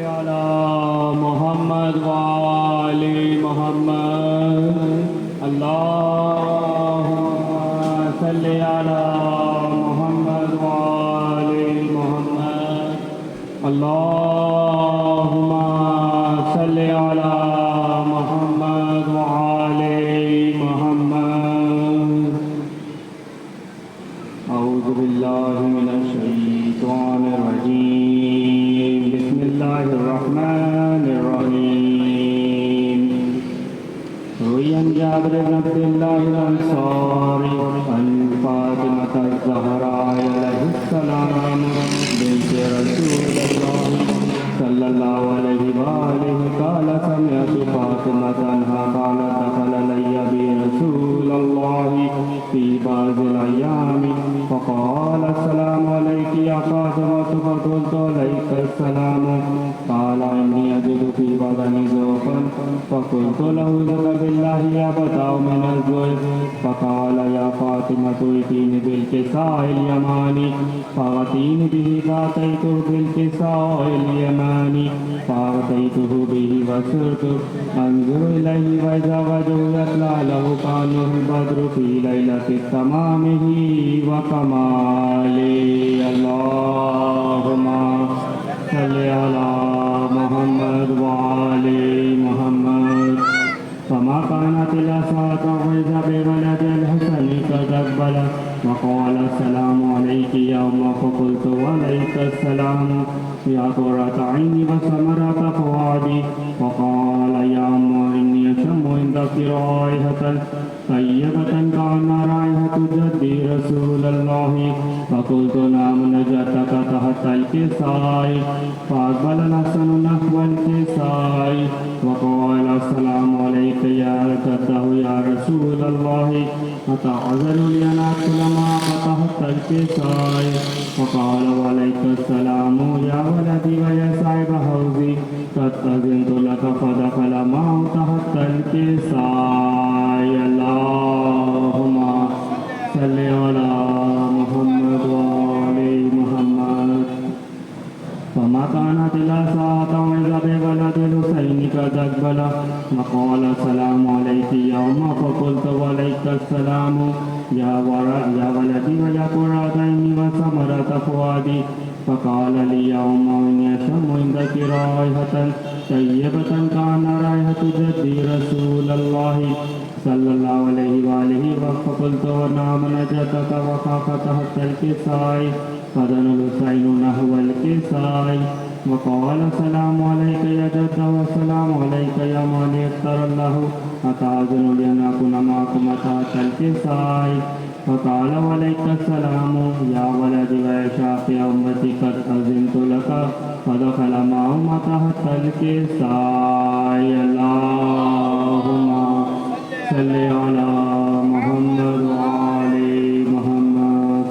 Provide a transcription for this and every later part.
على محمد وآل محمد اللهم صل على محمد وآل محمد اللهم صل على محمد وآل محمد أعوذ بالله من الشيطان الرجيم بسم الله الرحمن الرحيم روي عن جابر بن عبد الله الأنصاري عن فاطمة الزهراء عليه السلام بنت رسول الله صلى الله عليه وآله قال سمعت فاطمة عنها قالت دخل علي بي رسول الله في بعض الأيام فقال السلام عليك يا فاطمة فقلت عليك السلام قال إني أجد في بدني ضعفا فقلت له ذك بالله أبتع من الضعف فقال يا فاطمة ائتيني بالكساء اليماني فأتيني به فأتيته بالكساء اليماني فأتيته به وسرت أنظر إليه وإذا وجهه يطلع له كأنه البدر في ليلة تمامه وكماله اللهم صل على محمد وآل محمد فما كانت إلا ساعة وإذا بولد الحسن قد أقبل وقال السلام عليك يا أم فقلت وعليك السلام يا قرة عيني وثمرة فؤادي وقال يا أم إني أشم عندك رائحة طيبة كأن رائحة جدي رسول الله فقلت نعم نجتك تحت الكساء فأقبل الحسن نحو الكساء وقال السلام عليك يا جده يا رسول الله أتعذر لي أن أدخل معك تحت الكساء وقال وعليك السلام يا ولدي ويا صاحب حوزي قد أذنت لك فدخل معه تحت الكساء اللهم صل على محمد وآل محمد فما كانت إلا ساعة وإذا بولد الحسين قد أقبل وقال السلام عليك يا أم فقلت وعليك السلام يا ولدي ويا قرة عيني وثمرة فؤادي فقال لي يا أم إني أشم عندك رائحة طيبة كأن رائحة جدي رسول الله صلى الله عليه وآله فقلت ونعم نجتك وخاف تحت الكساء فدنا الحسين نحو الكساء وقال السلام عليك يا جد والسلام عليك يا من يختار الله أتعذن لي أن أكون معكم تحت الكساء فقال وعليك السلام يا ولدي ويا شافع أمتي قد أذنت لك فدخل معهم تحت الكساء اللهم صل على محمد وآل محمد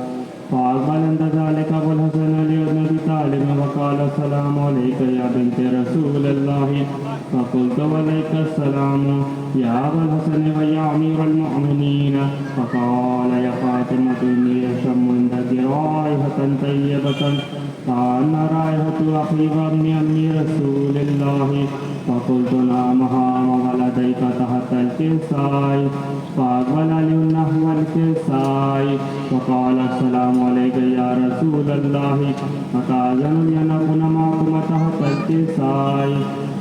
فأقبل عند ذلك أبو الحسن علي بن أبي طالب وقال السلام عليك يا بنت رسول الله فقلت وعليك السلام يا أبا الحسن ويا أمير المؤمنين فقال يا فاطمة إني أشم عندك رائحة طيبة كأن رائحة أخي وابن أمي رسول الله فقلت نعمها وولديك تحت الكساء فأقبل علي نحو الكساء وقال السلام عليك يا رسول الله أتأذن لي أن أكون معكم تحت الكساء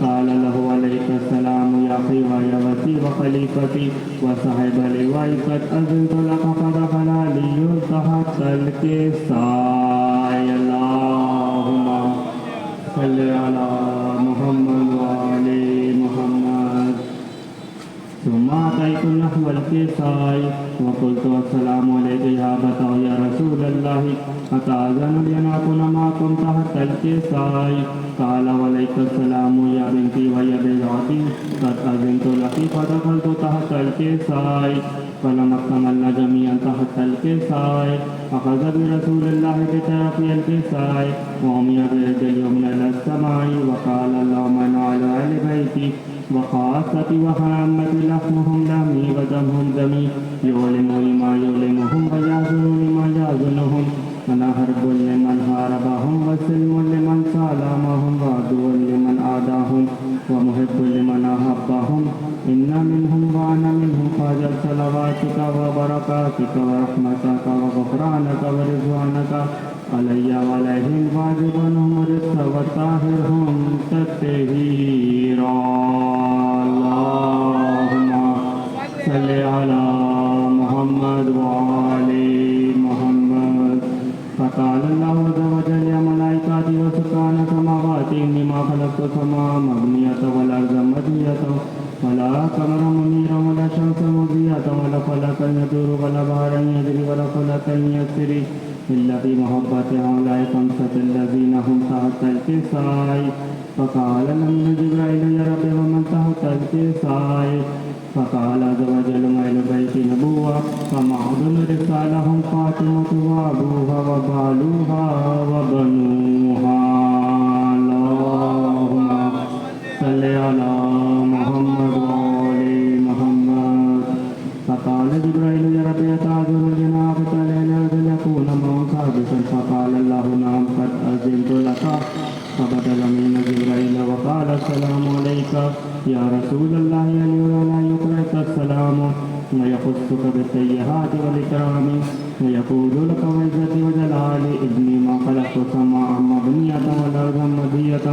قال له عليك السلام يا أخي ويا وسي وخليفتي وصاحب لواء قد أذنت لك فدخل علي تحت الكساء اللهم صل على محمد وآل محمد ثم أتيت نحو الكساء وقلت السلام عليك يا أبتاه يا رسول الله أتأذن لي أن أكون معكم تحت الكساء قال وعليك السلام يا بنتي ويا بضعتي قد أذنت لك فدخلت تحت الكساء فلما اكتملنا جميعا تحت الكساء أخذ برسول الله بطرف الكساء وعمي بيد اليمنى إلى السماء وقال اللهم إن على أهل بيتي وخاصتي وهامتي لحمهم دمي ودمهم دمي يؤلمني ما يؤلمهم ويحزنني ما يحزنهم أنا حرب لمن حاربهم وسلم لمن سالمهم وعدو لمن ومحب لمن أحبهم إن منهم وأنا منهم فاجل صلواتك وبركاتك ورحمتك وغفرانك ورضوانك علي وعليهم واجبنهم رزق وطاهرهم تطهيرا اللهم صل على محمد وآل محمد فقال الله عز وجل يا ملائكتي وسكان سماواتي إني ما خلقت السماء مبنية والأرض مبنية ولا قمر منيرا ولا شمس مضيئة ولا فلك يدور ولا بحر يجري ولا فلك يسري إلا في محبة هؤلاء خمسة الذين هم تحت الكساء فقال لهم جبرائيل يا رب ومن تحت الكساء فقال عز وجل أهل بيت نبوة فمعدن رسالهم فاطمة وأبوها وبالوها وبنوها اللهم صل على محمد وآل محمد فقال جبرائيل يا رب يتعذر جنابك ليلة يكون معهم سادسا فقال الله نعم قد أذنت لك فبدل من جبرائيل وقال السلام عليك يا رسول الله ولا يقرأك السلام ويخصك بالسيئات والإكرام ويقول لك وعزتي وجلالي إني ما خلقت السماء مبنية والأرض مبنية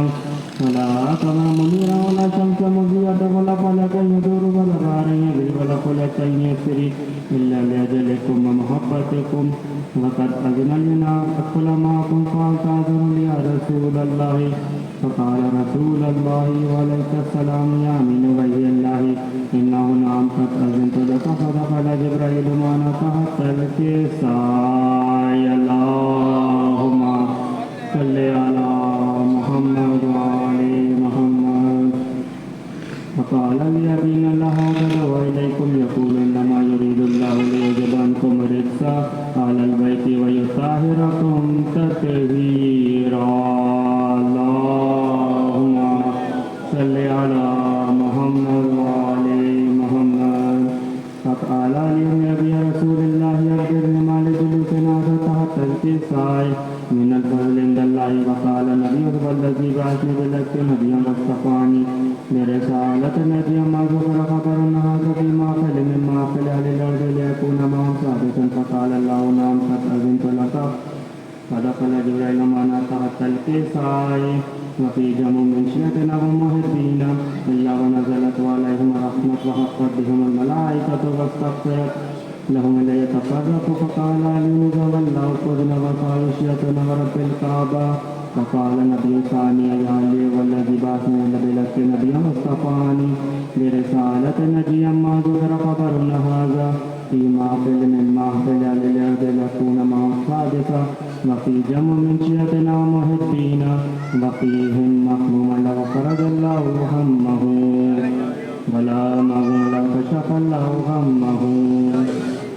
ولا قمر منيرا ولا شمس مضيئة ولا فلك يدور ولا بحر يجري ولا فلك يسري إلا لأجلكم ومحبتكم وقد أذن لنا أدخل معكم فاعتذروا يا رسول الله فقال رسول الله وعليك السلام يا من وجه الله إنه نعم قد أذنت لك فدخل جبرائيل معنا تحت الكساء اللهم صل على محمد وآل محمد فقال الذين لها غدوا إليكم يقول إنما يريد الله ليذهب عنكم الرجس على البيت ويطهركم تطهيرا اللهم صل على محمد وآل محمد فقال لي رسول الله أخبرني ما لجلوسنا تحت الكساء من الفضل عند الله وقال النبي والذي بعثني بالحق نبيا واصطفاني برسالة نبيا ما ذكر خبر هذا في مأخذ من مأخذ أهل الأرض ليكون معهم ثابتا فقال الله نعم قد أذنت لك فدخل جبرائيل معنا تحت الكساء وفي جمع من شيعتنا ومحبين إلا ونزلت عليهم رحمة وحفت بهم الملائكة واستغفرت لهم ليتفرق فقال علي والله خذنا وقال شيعتنا ورب الكعبة فقال نبي ثاني يا علي والذي بعثني بالحق نبيا واصطفاني برسالة نبيا ما ذكر خبر هذا في محفل من محفل أهل الأرض ليكون معهم حادثة وفي جمع من شيعتنا ومحبين وفيهم مخموما لو خرج الله همه ولا مغم لو كشف الله همه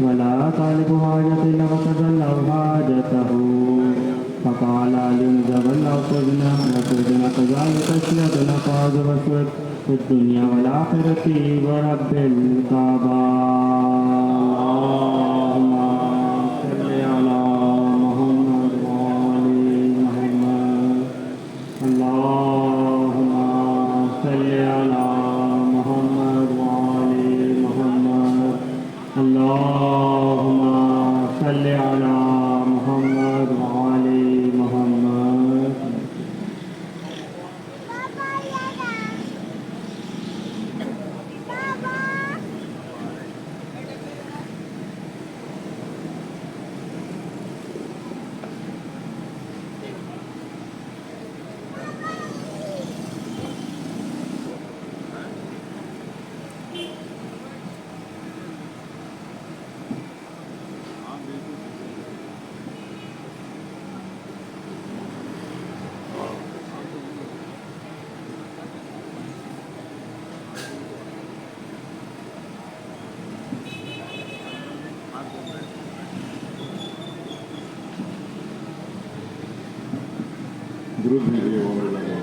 ولا طالب حاجة لو قضى الله حاجته فقال علي الله خذنا كذلك شيعتنا فاز وسود في الدنيا والآخرة ورب الكعبة اللهم صل على محمد وآل محمد اللهم صل على محمد وآل محمد اللهم صل على محمد وآل محمد درود بھیجیے مولانا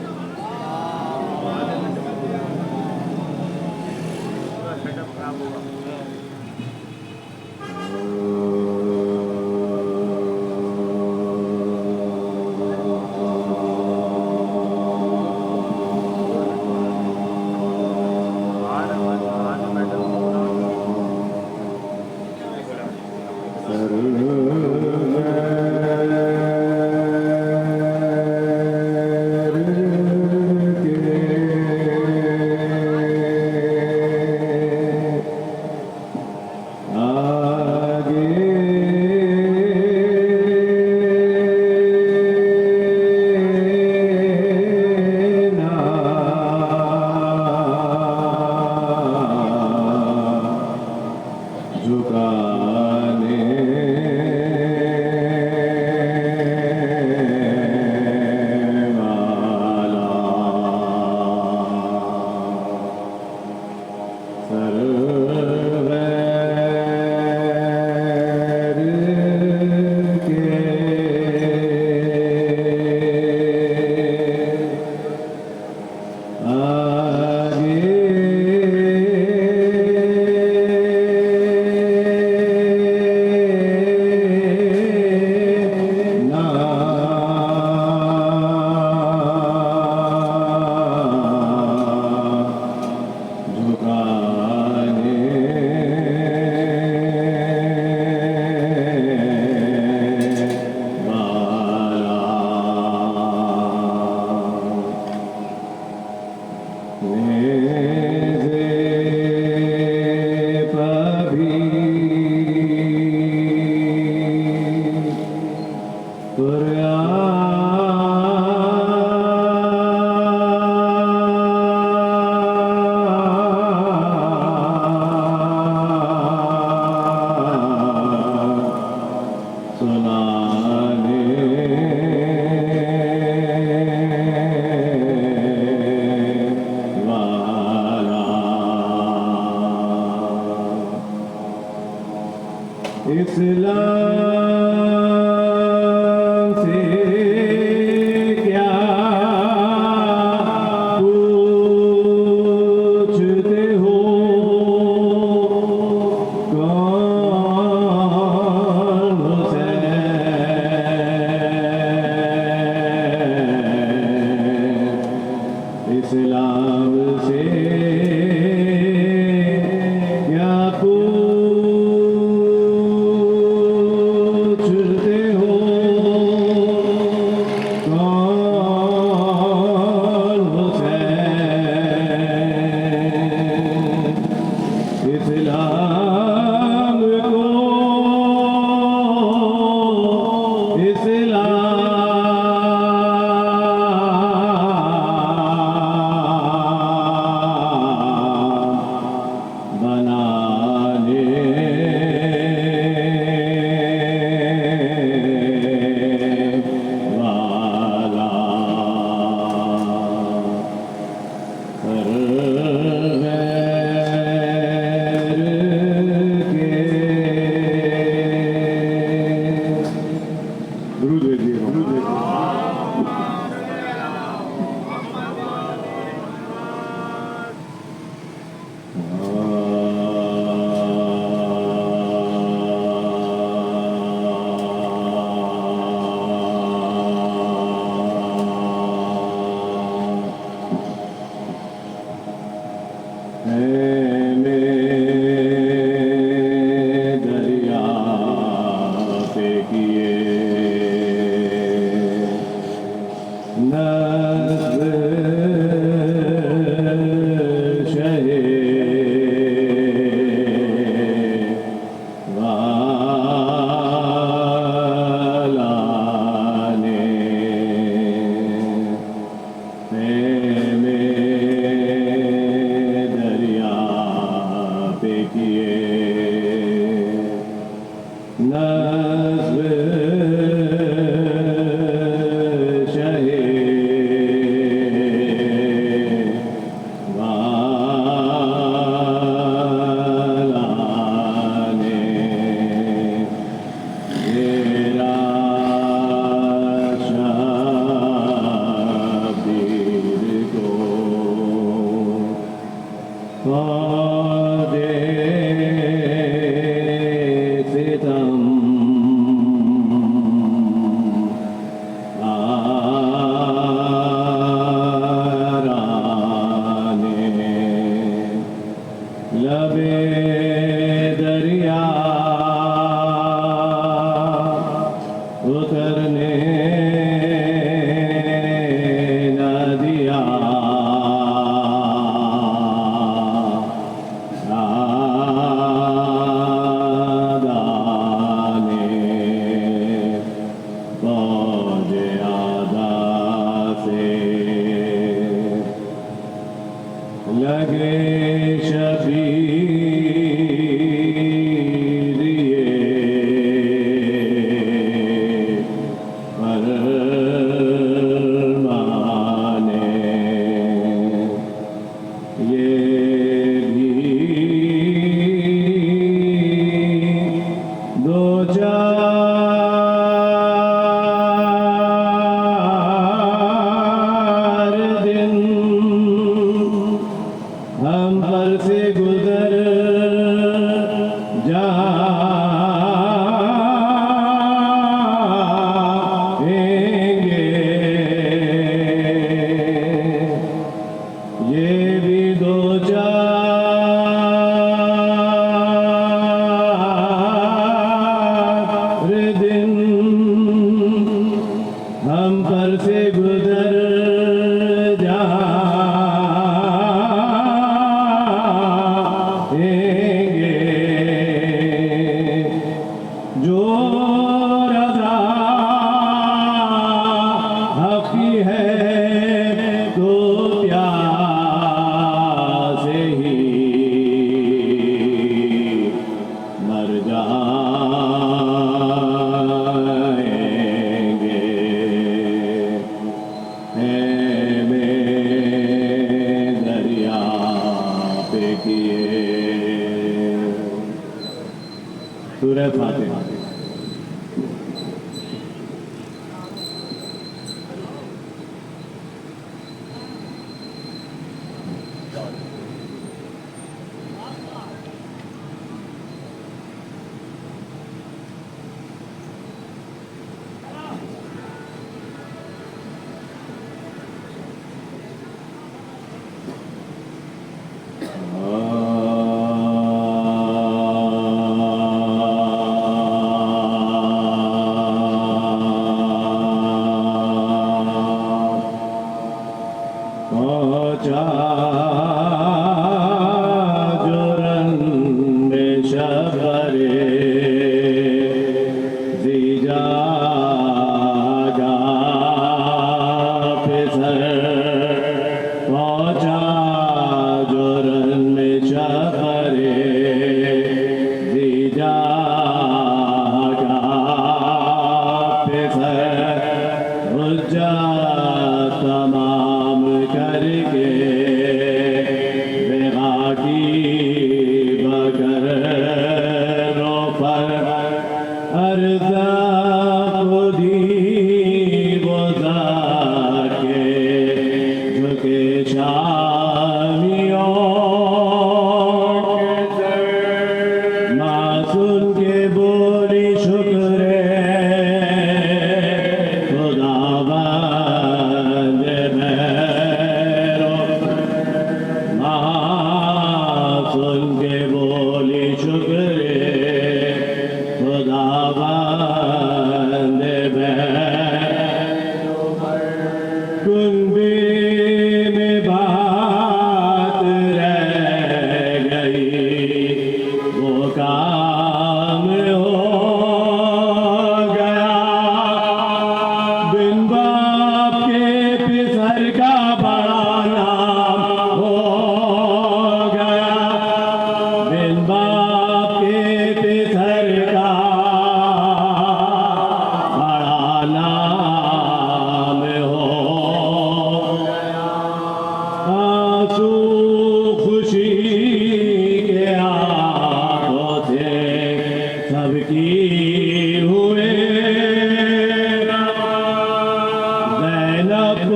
خداوند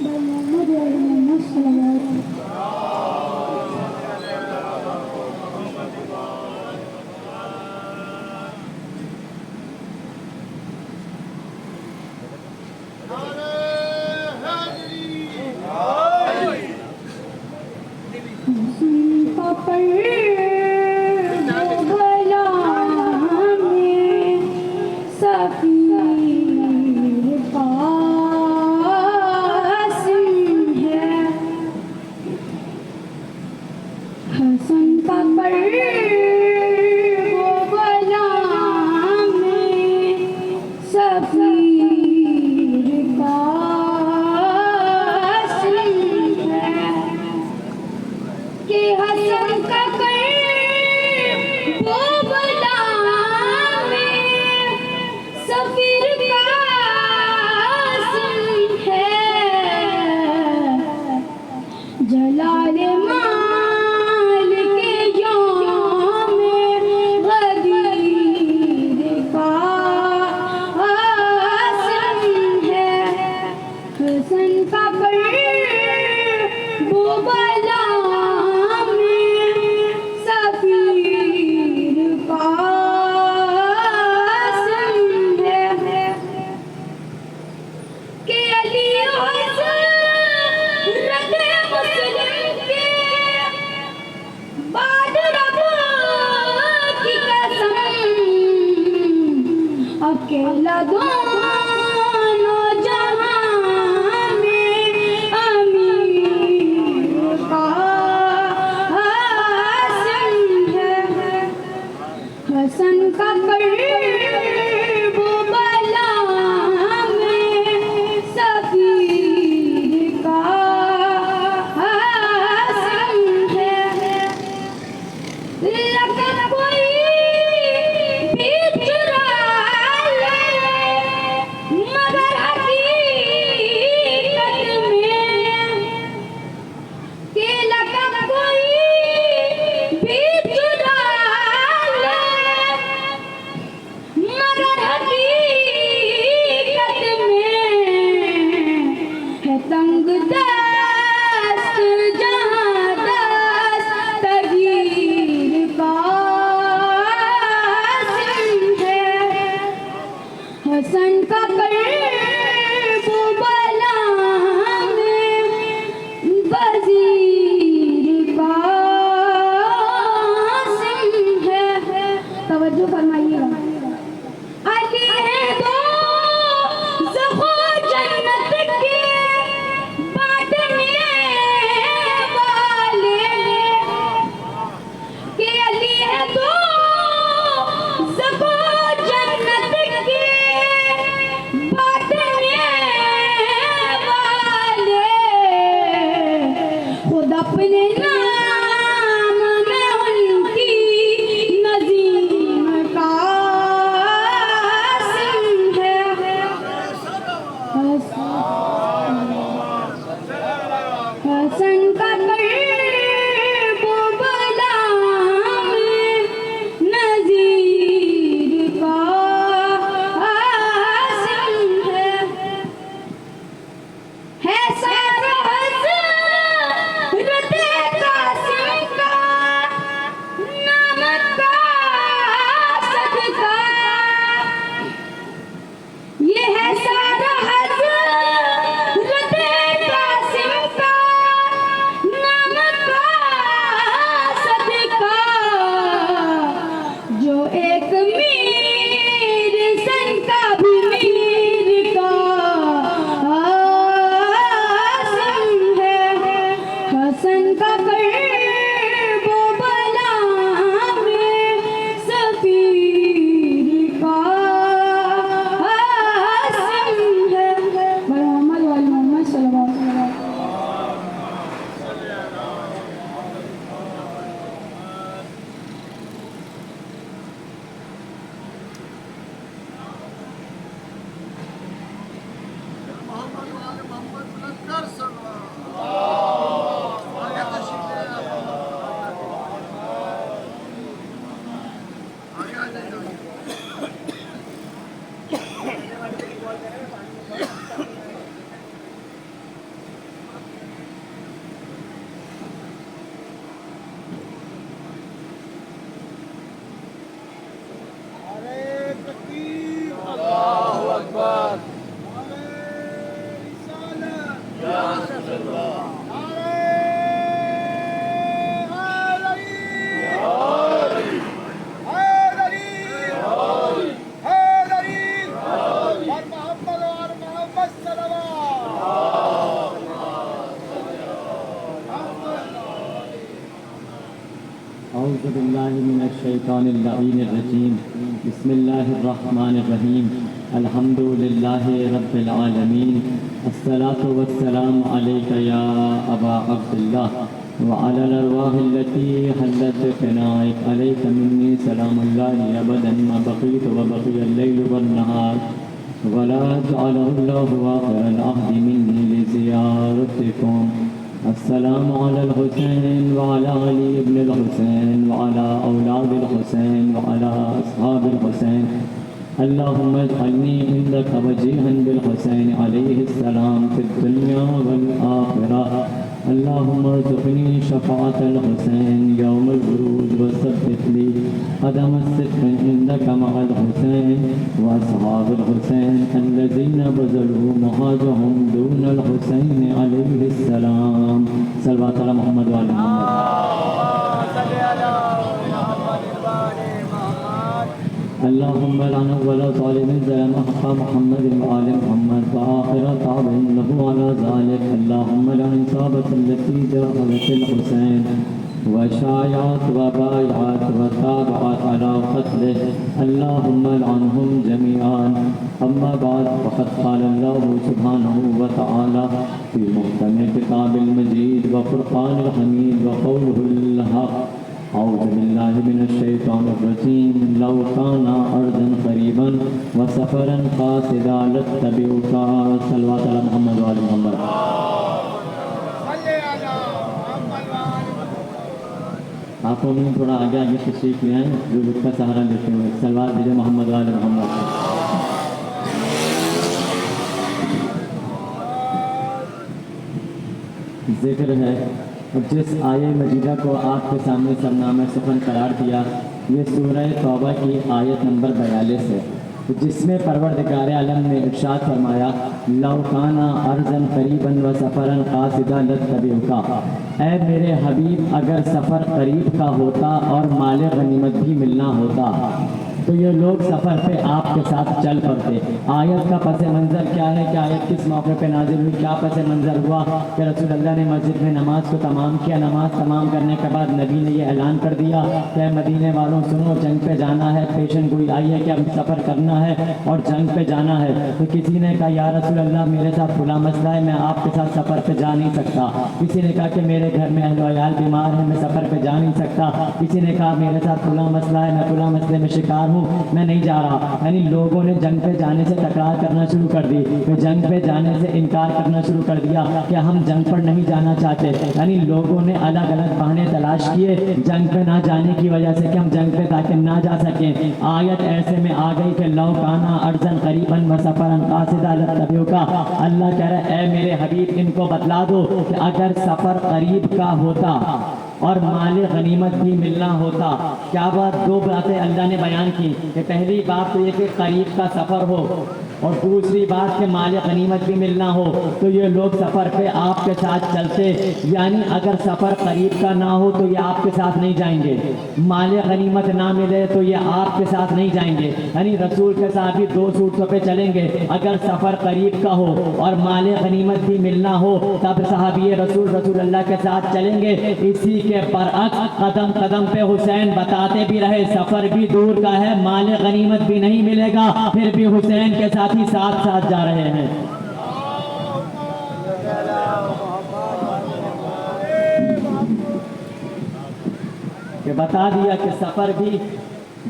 محمد وعلى محمد صلوات جلال مال کے یوم غدیر کا حسن ہے حسن کا وہ بلا میں سفیر کا حسن ہے کہ علی حسن اکیلا دونوں جہاں میں امیر کا حسن ہے حسن کا قرب بلا میں سفیر کا حسن ہے لیکن کوئی بھی چرا لے أعوذ بالله من الشيطان اللعين الرجيم بسم الله الرحمن الرحيم الحمد لله رب العالمين الصلاة والسلام عليك يا أبا عبد الله وعلى الأرواح التي حلت بفنائك عليك مني سلام الله أبدا ما بقيت وبقي الليل والنهار ولا جعله الله آخر العهد مني لزيارتكم السلام على الحسين وعلى علي بن الحسين وعلى أولاد الحسين وعلى أصحاب الحسين اللهم اجعلني عندك وجيها بالحسين عليه السلام في الدنيا والآخرة اللهم ارزقني شفاعة الحسين يوم الخروج وثبت لي قدم الصدق عندك مع الحسين وأصحاب الحسين الذين بذلوا مهاجهم دون الحسين عليه السلام صلوات على محمد وعلى محمد اللهم لعن ولا ظالم ظلم حق محمد وآل محمد وآخر طعب له على ذلك اللهم لعن إصابة التي جاءت الحسين وشايعت وبايعت وتابعت على قتله اللهم لعنهم جميعا أما بعد فقد قال الله سبحانه وتعالى في محكم كتاب المجيد وفرقان الحميد وقوله الحق أعوذ بالله من الشيطان الرجيم لو كان أرضا قريبا وسفرا قاصدا لاتبعوك صلوات على محمد وآل محمد آپ لوگ تھوڑا آگے آگے تشریف لے آئیں جو لطف کا سہارا لیتے ہوئے صلوات بھیجے محمد وآل محمد ذکر ہے جس آیہ مجیدہ کو آپ کے سامنے سرنامہ سخن قرار دیا یہ سورہ توبہ کی آیت نمبر 42 ہے جس میں پروردگار عالم نے ارشاد فرمایا لو کانا ارضاً قریباً و سفراً قاصدا لاتبعوک اے میرے حبیب اگر سفر قریب کا ہوتا اور مال غنیمت بھی ملنا ہوتا تو یہ لوگ سفر پہ آپ کے ساتھ چل پڑتے آیت کا پس منظر کیا ہے کہ آیت کس موقع پہ نازل ہوئی کیا پس منظر ہوا کہ رسول اللہ نے مسجد میں نماز کو تمام کیا نماز تمام کرنے کے بعد نبی نے یہ اعلان کر دیا کہ مدینے والوں سنو جنگ پہ جانا ہے پیشن گوئی آئی ہے کہ اب سفر کرنا ہے اور جنگ پہ جانا ہے تو کسی نے کہا یا رسول اللہ میرے ساتھ کھلا مسئلہ ہے میں آپ کے ساتھ سفر پہ جا نہیں سکتا کسی نے کہا کہ میرے گھر میں اہل و عیال بیمار ہیں میں سفر پہ جا نہیں سکتا کسی نے کہا میرے ساتھ کھلا مسئلہ ہے میں کھلا مسئلے میں شکار ہوں میں نہیں جا رہا یعنی لوگوں نے جنگ پہ جانے سے تکرار کرنا شروع کر دی جنگ پہ جانے سے انکار کرنا شروع کر دیا کہ ہم جنگ پر نہیں جانا چاہتے یعنی لوگوں نے الگ الگ بہانے تلاش کیے جنگ پہ نہ جانے کی وجہ سے کہ ہم جنگ پہ تاکہ نہ جا سکیں آیت ایسے میں آ گئی کہ لو کانا ارضاً قریباً و سفراً قاصدا لاتبعوک اللہ کہہ رہا ہے اے میرے حبیب ان کو بتلا دو کہ اگر سفر قریب کا ہوتا اور مال غنیمت بھی ملنا ہوتا کیا بات دو باتیں اللہ نے بیان کی کہ پہلی بات تو یہ کہ قریب کا سفر ہو اور دوسری بات کہ مال غنیمت بھی ملنا ہو تو یہ لوگ سفر پہ آپ کے ساتھ چلتے یعنی اگر سفر قریب کا نہ ہو تو یہ آپ کے ساتھ نہیں جائیں گے مال غنیمت نہ ملے تو یہ آپ کے ساتھ نہیں جائیں گے یعنی رسول کے ساتھ بھی 2 سوٹوں پہ چلیں گے اگر سفر قریب کا ہو اور مال غنیمت بھی ملنا ہو تب صحابی رسول اللہ کے ساتھ چلیں گے اسی کے برعکس قدم قدم پہ حسین بتاتے بھی رہے سفر بھی دور کا ہے مال غنیمت بھی نہیں ملے گا پھر بھی حسین کے ساتھ ہی ساتھ جا رہے ہیں کہ بتا دیا کہ سفر بھی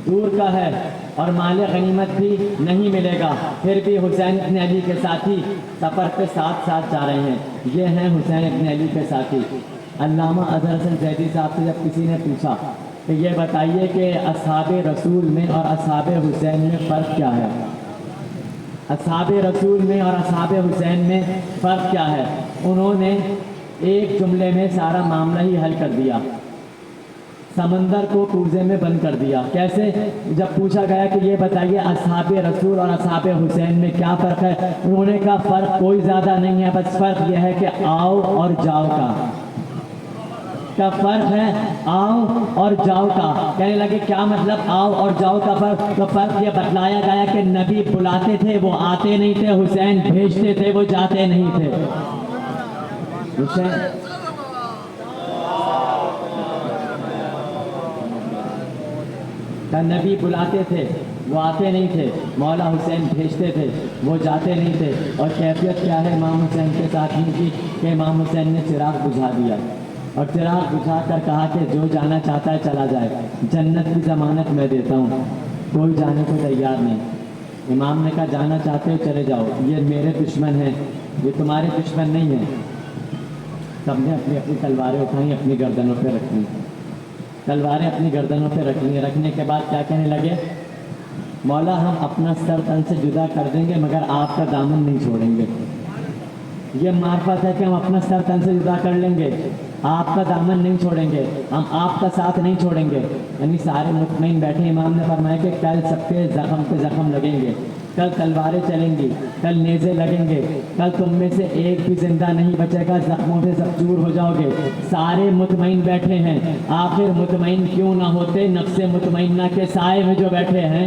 دور کا ہے اور مال غنیمت بھی نہیں ملے گا پھر بھی حسین ابن علی کے ساتھی سفر پہ ساتھ جا رہے ہیں یہ ہیں حسین ابن علی کے ساتھی علامہ اظہر حسن زیدی صاحب سے جب کسی نے پوچھا کہ یہ بتائیے کہ اصحاب رسول میں اور اصحاب حسین میں فرق کیا ہے اصحاب رسول میں اور اصحاب حسین میں فرق کیا ہے انہوں نے ایک جملے میں سارا معاملہ ہی حل کر دیا سمندر کو کوزے میں بند کر دیا کیسے جب پوچھا گیا کہ یہ بتائیے اصحاب رسول اور اصحاب حسین میں کیا فرق ہے انہوں نے کہا فرق کوئی زیادہ نہیں ہے بس فرق یہ ہے کہ آؤ اور جاؤ کا فرق ہے آؤ اور جاؤ کا کہنے لگے کیا مطلب آؤ اور جاؤ کا فرق تو فرق یہ بتلایا گیا کہ نبی بلاتے تھے وہ آتے نہیں تھے حسین بھیجتے تھے وہ جاتے نہیں تھے کا نبی بلاتے تھے وہ آتے نہیں تھے، مولا حسین بھیجتے تھے وہ جاتے نہیں تھے۔ اور کیفیت کیا ہے امام حسین کے ساتھیوں کی کہ امام حسین نے چراغ بجھا دیا اور چراغ بجھا کر کہا کہ جو جانا چاہتا ہے چلا جائے، جنت کی ضمانت میں دیتا ہوں۔ کوئی جانے کو تیار نہیں۔ امام نے کہا جانا چاہتے ہو چلے جاؤ، یہ میرے دشمن ہیں، یہ تمہارے دشمن نہیں ہیں۔ سب نے اپنی اپنی تلواریں اٹھائیں، اپنی گردنوں پہ رکھیں، تلواریں اپنی گردنوں پہ رکھیں۔ رکھنے کے بعد کیا کہنے لگے؟ مولا ہم اپنا سر تن سے جدا کر دیں گے مگر آپ کا دامن نہیں چھوڑیں گے۔ یہ معرفت ہے کہ ہم اپنا سر تن سے جدا کر لیں گے، آپ کا دامن نہیں چھوڑیں گے، ہم آپ کا ساتھ نہیں چھوڑیں گے۔ یعنی سارے مطمئن بیٹھے۔ امام نے فرمایا کہ کل سب کے زخم پہ زخم لگیں گے، کل تلواریں چلیں گی، کل نیزے لگیں گے، کل تم میں سے ایک بھی زندہ نہیں بچے گا، زخموں سے سب چور ہو جاؤ گے۔ سارے مطمئن بیٹھے ہیں، آخر مطمئن کیوں نہ ہوتے نفس مطمئنہ کے سائے میں جو بیٹھے ہیں؟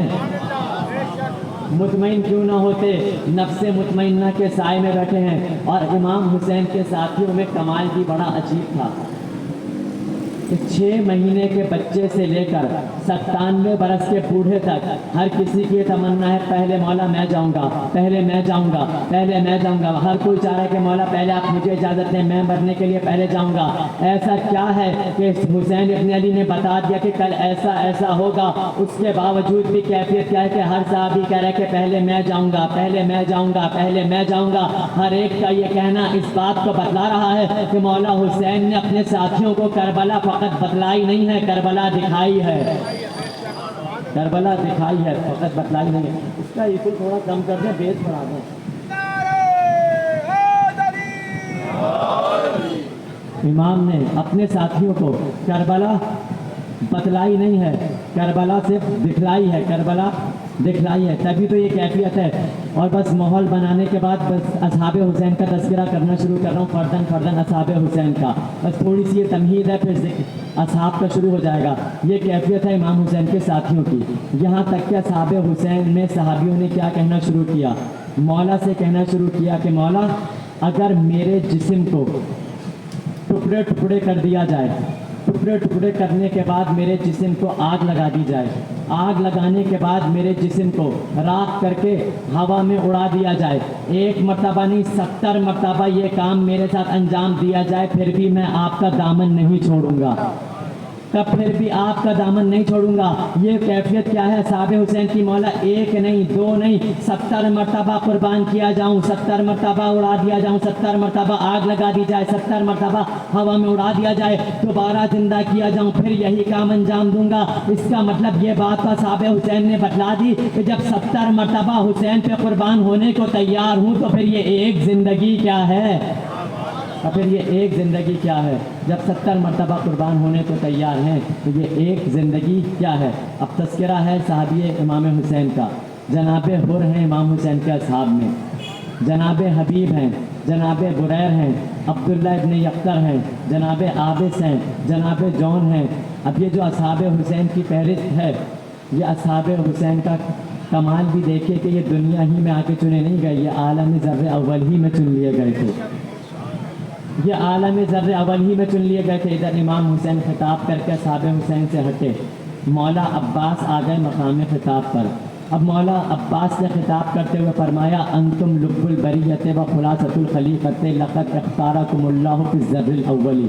مطمئن کیوں نہ ہوتے نفس مطمئنہ کے سائے میں بیٹھے ہیں۔ اور امام حسین کے ساتھیوں میں کمال بھی بڑا عجیب تھا کہ 6 مہینے کے بچے سے لے کر 97 برس کے بوڑھے تک ہر کسی کی یہ تمنا ہے پہلے مولا میں جاؤں گا، پہلے میں جاؤں گا، پہلے میں جاؤں گا۔ ہر کوئی چاہ رہا ہے کہ مولا پہلے آپ مجھے اجازت دیں، میں مرنے کے لیے پہلے جاؤں گا۔ ایسا کیا ہے کہ حسین ابن علی نے بتا دیا کہ کل ایسا ایسا ہوگا، اس کے باوجود بھی کیفیت کیا ہے کہ ہر صحابی کہہ رہا ہے کہ پہلے میں جاؤں گا، پہلے میں جاؤں گا، پہلے میں جاؤں گا۔ ہر ایک کا یہ کہنا اس بات کو بتلا رہا ہے کہ مولا حسین نے اپنے ساتھیوں کو کربلا فقط بتلائی نہیں ہے، کربلا دکھائی ہے، کربلا دکھائی ہے، فقط بتلائی نہیں ہے۔ اس کا ایکل تھوڑا کم کر دیں، بیس بڑھا دیں۔ امام نے اپنے ساتھیوں کو کربلا بتلائی نہیں ہے، کربلا صرف دکھلائی ہے، کربلا دکھلائی ہے۔ تبھی تو یہ کیفیت ہے۔ اور بس ماحول بنانے کے بعد بس اصحاب حسین کا تذکرہ کرنا شروع کر رہا ہوں، فردن فردن اصحاب حسین کا۔ بس تھوڑی سی یہ تمہید ہے، پھر اصحاب کا شروع ہو جائے گا۔ یہ کیفیت ہے امام حسین کے ساتھیوں کی۔ یہاں تک کہ اصحاب حسین میں صحابیوں نے کیا کہنا شروع کیا؟ مولا سے کہنا شروع کیا کہ مولا اگر میرے جسم کو ٹکڑے ٹکڑے کر دیا جائے، ٹکڑے ٹکڑے کرنے کے بعد میرے جسم کو آگ لگا دی جائے، آگ لگانے کے بعد میرے جسم کو راکھ کر کے ہوا میں اڑا دیا جائے، 1 مرتبہ نہیں 70 مرتبہ یہ کام میرے ساتھ انجام دیا جائے، پھر بھی میں آپ کا دامن نہیں چھوڑوں گا، تب پھر بھی آپ کا دامن نہیں چھوڑوں گا۔ یہ کیفیت کیا ہے صحابہ حسین کی؟ مولا 1 نہیں 2 نہیں 70 مرتبہ قربان کیا جاؤں، 70 مرتبہ اڑا دیا جاؤں، 70 مرتبہ آگ لگا دی جائے، 70 مرتبہ ہوا میں اڑا دیا جائے، دوبارہ زندہ کیا جاؤں، پھر یہی کام انجام دوں گا۔ اس کا مطلب یہ بات کا صحابہ حسین نے بتلا دی کہ جب 70 مرتبہ حسین پہ قربان ہونے کو تیار ہوں تو پھر یہ ایک زندگی کیا ہے؟ اور پھر یہ ایک زندگی کیا ہے؟ جب 70 مرتبہ قربان ہونے کو تیار ہیں تو یہ ایک زندگی کیا ہے؟ اب تذکرہ ہے صحابی امام حسین کا۔ جناب حر ہیں امام حسین کے اصحاب میں، جناب حبیب ہیں، جناب بریر ہیں، عبداللہ ابن یقطر ہیں، جناب عابس ہیں، جناب جون ہیں۔ اب یہ جو اصحاب حسین کی فہرست ہے، یہ اصحاب حسین کا کمال بھی دیکھیے کہ یہ دنیا ہی میں آ کے چنے نہیں گئے، یہ عالم ذر اول ہی میں چن لیے گئے تھے، یہ عالم ذر اول ہی میں چن لیے گئے تھے۔ ادھر امام حسین خطاب کر کے صحابہ حسین سے ہٹے، مولا عباس آ گئے مقام خطاب پر۔ اب مولا عباس سے خطاب کرتے ہوئے فرمایا انتم لب البریت و خلاصۃ الخلیفۃ لقد اختارکم اللہ فی الذر الاول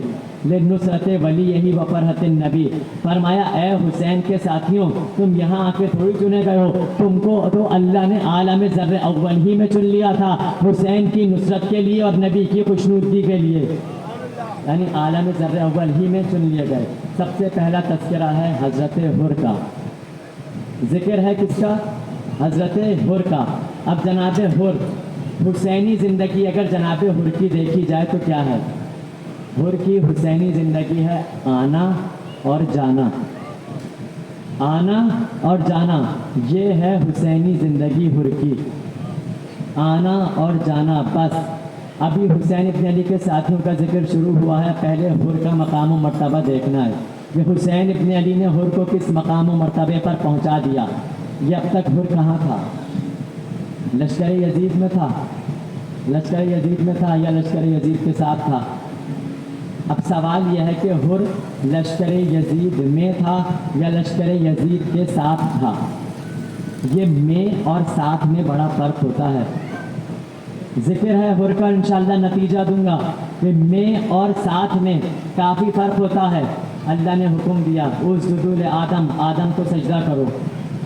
لنصرت ولی یہی و فرحت النبی۔ فرمایا اے حسین کے ساتھیوں، تم یہاں آ کے تھوڑی چنے گئے ہو، تم کو تو اللہ نے عالم ذر اول ہی میں چن لیا تھا حسین کی نصرت کے لیے اور نبی کی خوشنودگی کے لیے، یعنی عالم ذر اول ہی میں چن لیے گئے۔ سب سے پہلا تذکرہ ہے حضرت حر کا، ذکر ہے کس کا؟ حضرت حر کا۔ اب جناب حر، حسینی زندگی اگر جناب حر کی دیکھی جائے تو کیا ہے؟ حر کی حسینی زندگی ہے آنا اور جانا، آنا اور جانا، یہ ہے حسینی زندگی حر کی، آنا اور جانا بس۔ ابھی حسین ابن علی کے ساتھیوں کا ذکر شروع ہوا ہے، پہلے حر کا مقام و مرتبہ دیکھنا ہے کہ حسین ابن علی نے حر کو کس مقام و مرتبے پر پہنچا دیا۔ یہ اب تک حر کہاں تھا؟ لشکر یزید میں تھا، لشکر یزید میں تھا یا لشکر یزید کے ساتھ تھا؟ اب سوال یہ ہے کہ حر لشکر یزید میں تھا یا لشکر یزید کے ساتھ تھا؟ یہ میں اور ساتھ میں بڑا فرق ہوتا ہے. ذکر ہے حر کا، انشاءاللہ نتیجہ دوں گا کہ میں اور ساتھ میں کافی فرق ہوتا ہے. اللہ نے حکم دیا اسجدوا لآدم، آدم کو سجدہ کرو.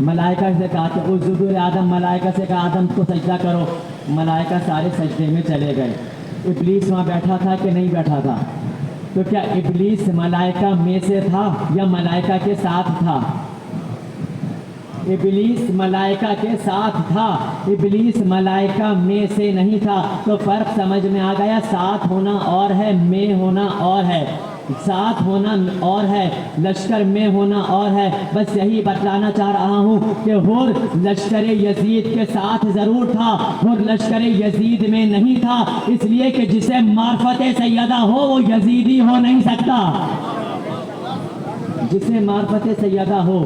ملائکہ سے کہا کہ اسجدوا لآدم، ملائکہ سے کہا آدم کو سجدہ کرو. ملائکہ سارے سجدے میں چلے گئے. ابلیس وہاں بیٹھا تھا کہ نہیں بیٹھا تھا؟ تو کیا ابلیس ملائکہ میں سے تھا یا ملائکہ کے ساتھ تھا؟ ابلیس ملائکہ کے ساتھ تھا، ابلیس ملائکہ میں سے نہیں تھا. تو فرق سمجھ میں آ گیا. ساتھ ہونا اور ہے، میں ہونا اور ہے. ساتھ ہونا اور ہے، لشکر میں ہونا اور ہے. بس یہی بتلانا چاہ رہا ہوں کہ حر لشکر یزید کے ساتھ ضرور تھا، حر لشکر یزید میں نہیں تھا. اس لیے کہ جسے معرفت سیدہ ہو وہ یزیدی ہو نہیں سکتا. جسے معرفت سیدہ ہو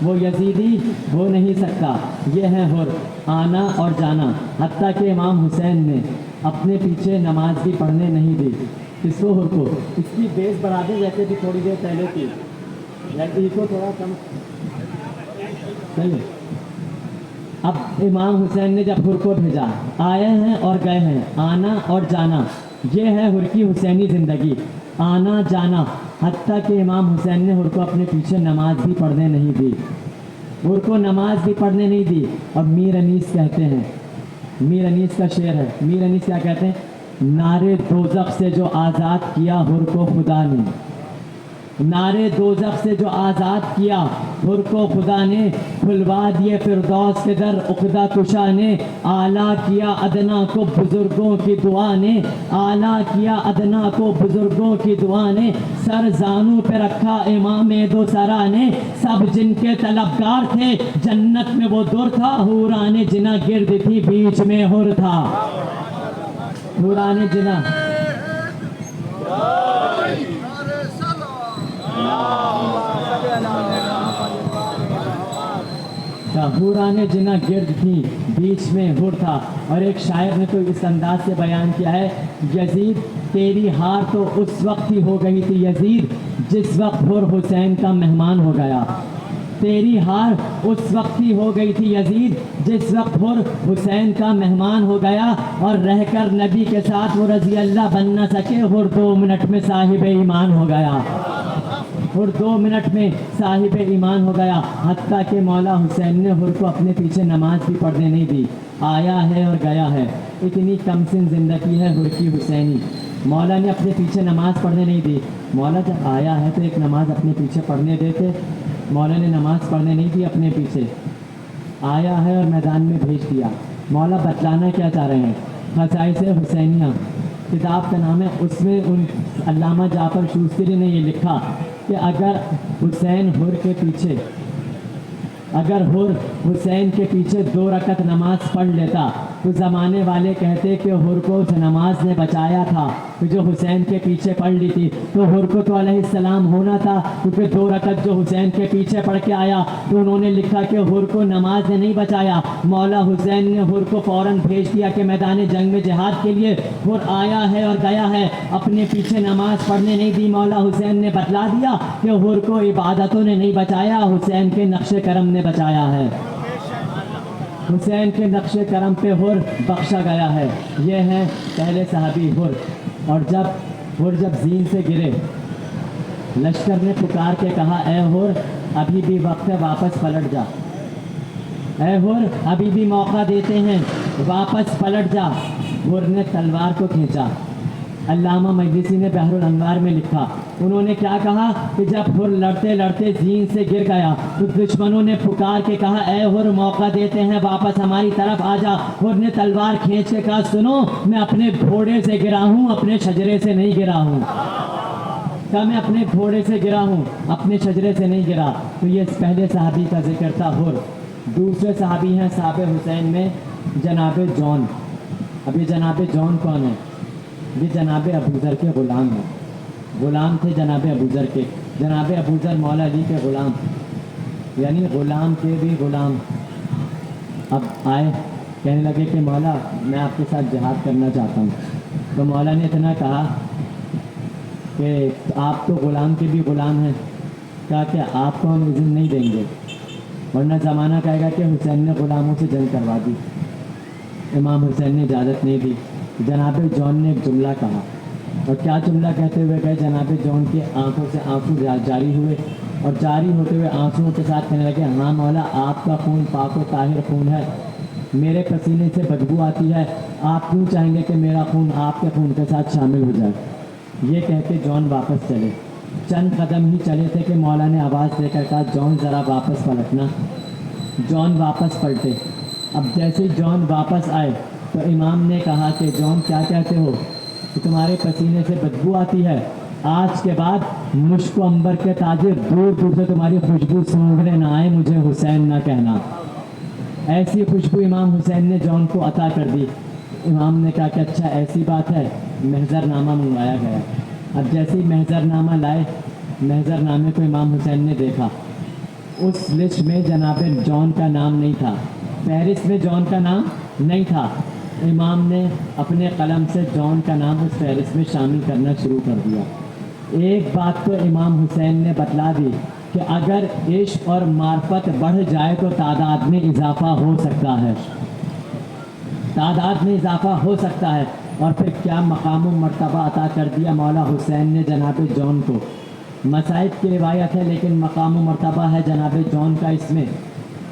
وہ یزیدی ہو نہیں سکتا. یہ ہے حر، آنا اور جانا. حتیٰ کہ امام حسین نے اپنے پیچھے نماز بھی پڑھنے نہیں دی. کس کو؟ حر کو. اس کی بیس بڑھا دیں جیسے بھی تھوڑی دیر پہلے کی، جیسے کو تھوڑا کم. چلیے اب امام حسین نے جب حر کو بھیجا، آئے ہیں اور گئے ہیں، آنا اور جانا. یہ ہے حر کی حسینی زندگی، آنا جانا. حتیٰ کہ امام حسین نے حر کو اپنے پیچھے نماز بھی پڑھنے نہیں دی، حر کو نماز بھی پڑھنے نہیں دی. اور میر انیس کہتے ہیں، میر انیس کا شعر ہے. میر انیس کیا کہتے ہیں؟ نارے دوزخ سے جو آزاد کیا حر کو خدا نے، نارے دوزخ سے جو آزاد کیا حر کو خدا نے، کھلوا دیے فردوس کے در عقدہ کشا نے. اعلیٰ کیا ادنا کو بزرگوں کی دعا نے، اعلیٰ کیا ادنا کو بزرگوں کی دعا نے. سر زانوں پہ رکھا امام دو سرا نے، سب جن کے طلبگار تھے جنت میں وہ در تھا. حوران جنا گرد تھی بیچ میں حر تھا. حوران جنا حوران جنا گرد تھی بیچ میں حر تھا. اور ایک شاعر نے تو اس انداز سے بیان کیا ہے، یزید تیری ہار تو اس وقت ہی ہو گئی تھی یزید جس وقت حر حسین کا مہمان ہو گیا. تیری ہار اس وقت ہی ہو گئی تھی یزید جس وقت حر حسین کا مہمان ہو گیا. اور رہ کر نبی کے ساتھ وہ رضی اللہ بن نہ سکے، حر 2 منٹ میں صاحب ایمان ہو گیا. حر 2 منٹ میں صاحب ایمان ہو گیا. حتیٰ کہ مولا حسین نے حر کو اپنے پیچھے نماز بھی پڑھنے نہیں دی. آیا ہے اور گیا ہے. اتنی کم سن زندگی ہے حر کی حسینی. مولا نے اپنے پیچھے نماز پڑھنے نہیں دی. مولا جب آیا ہے تو ایک نماز اپنے پیچھے پڑھنے دیتے. مولا نے نماز پڑھنے نہیں دی اپنے پیچھے. آیا ہے اور میدان میں بھیج دیا. مولا بتلانا کیا چاہ رہے ہیں؟ خصائص حسینیہ کتاب کا نام ہے. اس میں ان علامہ جعفر شوستری نے یہ لکھا کہ اگر حسین حر کے پیچھے، اگر حر حسین کے پیچھے 2 رکعت نماز پڑھ لیتا تو زمانے والے کہتے کہ حر کو اس نماز نے بچایا تھا جو حسین کے پیچھے پڑھ لی تھی. تو حر کو تو علیہ السلام ہونا تھا کیونکہ 2 رکعت جو حسین کے پیچھے پڑھ کے آیا. تو انہوں نے لکھا کہ حر کو نماز نے نہیں بچایا. مولا حسین نے حر کو فوراً بھیج دیا کہ میدان جنگ میں جہاد کے لیے. حر آیا ہے اور گیا ہے، اپنے پیچھے نماز پڑھنے نہیں دی. مولا حسین نے بتلا دیا کہ حر کو عبادتوں نے نہیں بچایا، حسین کے نقش کرم نے بچایا ہے. حسین کے نقش کرم پہ حر بخشا گیا ہے. یہ ہے پہلے صحابی حر. اور جب حر زین سے گرے، لشکر نے پکار کے کہا اے حر ابھی بھی وقت ہے، واپس پلٹ جا. اے حر ابھی بھی موقع دیتے ہیں، واپس پلٹ جا. حر نے تلوار کو کھینچا. علامہ مجلسی نے بحر الانوار میں لکھا، انہوں نے کیا کہا کہ جب حر لڑتے لڑتے زین سے گر گیا تو دشمنوں نے پکار کے کہا اے حر موقع دیتے ہیں، واپس ہماری طرف آ جا. حر نے تلوار کھینچ کے کہا سنو میں اپنے گھوڑے سے گرا ہوں، اپنے شجرے سے نہیں گرا ہوں. کہا میں اپنے گھوڑے سے گرا ہوں، اپنے شجرے سے نہیں گرا. تو یہ پہلے صحابی کا ذکر تھا حر. دوسرے صحابی ہیں صحابہ حسین میں جناب جون. اب یہ جناب جون کون ہے؟ یہ جناب ابوذر کے غلام ہیں. غلام تھے جناب ابوذر کے. جناب ابوذر مولا علی کے غلام، یعنی غلام کے بھی غلام. اب آئے کہنے لگے کہ مولا میں آپ کے ساتھ جہاد کرنا چاہتا ہوں. تو مولا نے اتنا کہا کہ آپ تو غلام کے بھی غلام ہیں، کہا کہ آپ کو ہم اذن نہیں دیں گے، ورنہ زمانہ کہے گا کہ حسین نے غلاموں سے جنگ کروا دی۔ امام حسین نے اجازت نہیں دی۔ جناب جون نے ایک جملہ کہا، اور کیا جملہ کہتے ہوئے گئے؟ جناب جون کی آنکھوں سے آنسو جاری ہوئے، اور جاری ہوتے ہوئے آنسوؤں کے ساتھ کہنے لگے، ہاں مولا، آپ کا خون پاک و طاہر خون ہے، میرے پسینے سے بدبو آتی ہے، آپ کیوں چاہیں گے کہ میرا خون آپ کے خون کے ساتھ شامل ہو جائے؟ یہ کہہ کے جون واپس چلے۔ چند قدم ہی چلے تھے کہ مولا نے آواز دے کر کہا، جون ذرا واپس پلٹنا۔ جون واپس پلٹے۔ اب جیسے ہی جون واپس آئے تو امام نے کہا کہ جون کیا کہتے ہو کہ تمہارے پسینے سے بدبو آتی ہے؟ آج کے بعد مشک و عنبر کے تاجر دور دور سے تمہاری خوشبو سونگھنے نہ آئے، مجھے حسین نہ کہنا۔ ایسی خوشبو امام حسین نے جون کو عطا کر دی۔ امام نے کہا کہ اچھا ایسی بات ہے، محضر نامہ منگوایا گیا۔ اب جیسے ہی محضر نامہ لائے، محضر نامے کو امام حسین نے دیکھا، اس لسٹ میں جناب جون کا نام نہیں تھا، فہرست میں جون کا نام نہیں تھا۔ امام نے اپنے قلم سے جون کا نام اس فہرست میں شامل کرنا شروع کر دیا۔ ایک بات تو امام حسین نے بتلا دی کہ اگر عشق اور معرفت بڑھ جائے تو تعداد میں اضافہ ہو سکتا ہے، تعداد میں اضافہ ہو سکتا ہے۔ اور پھر کیا مقام و مرتبہ عطا کر دیا مولا حسین نے جناب جون کو۔ مصائب کی روایت ہے لیکن مقام و مرتبہ ہے جناب جون کا اس میں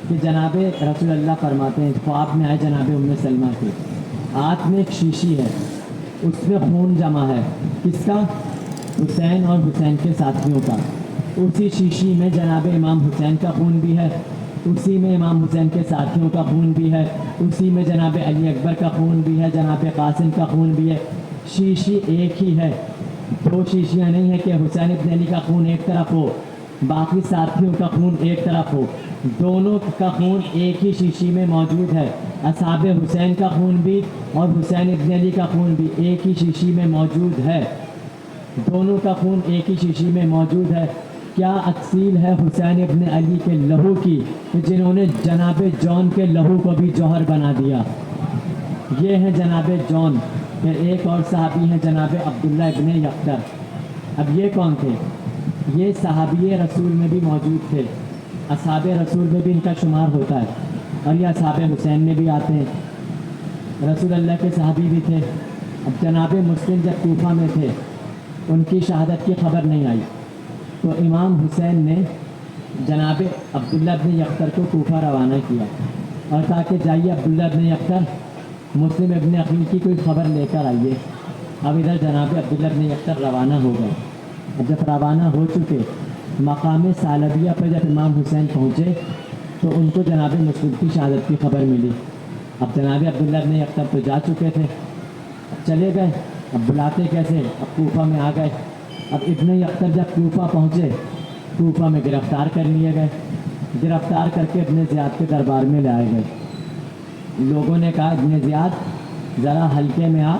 کہ جناب رسول اللہ فرماتے ہیں، خواب میں آئے جناب ام سلمہ کے، ہاتھ میں ایک شیشی ہے، اس میں خون جمع ہے، کس کا؟ حسین اور حسین کے ساتھیوں کا۔ اسی شیشی میں جناب امام حسین کا خون بھی ہے، اسی میں امام حسین کے ساتھیوں کا خون بھی ہے، اسی میں جناب علی اکبر کا خون بھی ہے، جناب قاسم کا خون بھی ہے۔ شیشی ایک ہی ہے، دو شیشیاں نہیں ہیں کہ حسین ابن علی کا خون ایک طرف ہو، باقی ساتھیوں کا خون ایک طرف ہو، دونوں کا خون ایک ہی شیشی میں موجود ہے۔ اصحاب حسین کا خون بھی اور حسین ابن علی کا خون بھی ایک ہی شیشی میں موجود ہے، دونوں کا خون ایک ہی شیشی میں موجود ہے۔ کیا تفصیل ہے حسین ابن علی کے لہو کی کہ جنہوں نے جناب جون کے لہو کو بھی جوہر بنا دیا۔ یہ ہیں جناب جون۔ پھر ایک اور صحابی ہیں جناب عبداللہ ابن یقطر۔ اب یہ کون تھے؟ یہ صحابی رسول میں بھی موجود تھے، اصحاب رسول میں بھی ان کا شمار ہوتا ہے، اور یہ اصحاب حسین میں بھی آتے ہیں، رسول اللہ کے صحابی بھی تھے۔ اب جناب مسلم جب کوفہ میں تھے، ان کی شہادت کی خبر نہیں آئی تو امام حسین نے جناب عبداللہ ابن یقطر کو کوفہ روانہ کیا اور کہا کہ جائیے عبداللہ ابن یقطر، مسلم ابن عقیل کی کوئی خبر لے کر آئیے۔ اب ادھر جناب عبداللہ ابن یقطر روانہ ہو گئے۔ اب جب روانہ ہو چکے، مقام ثعلبیہ پر جب امام حسین پہنچے تو ان کو جناب مسلم کی شہادت کی خبر ملی۔ اب جناب عبداللہ ابن یقطر تو جا چکے تھے، اب چلے گئے، اب بلاتے کیسے؟ اب کوفہ میں آ گئے۔ اب ابن یقطر جب کوفہ پہنچے، کوفہ میں گرفتار کر لیے گئے، گرفتار کر کے ابن زیاد کے دربار میں لائے گئے۔ لوگوں نے کہا ابن زیاد ذرا ہلکے میں آ،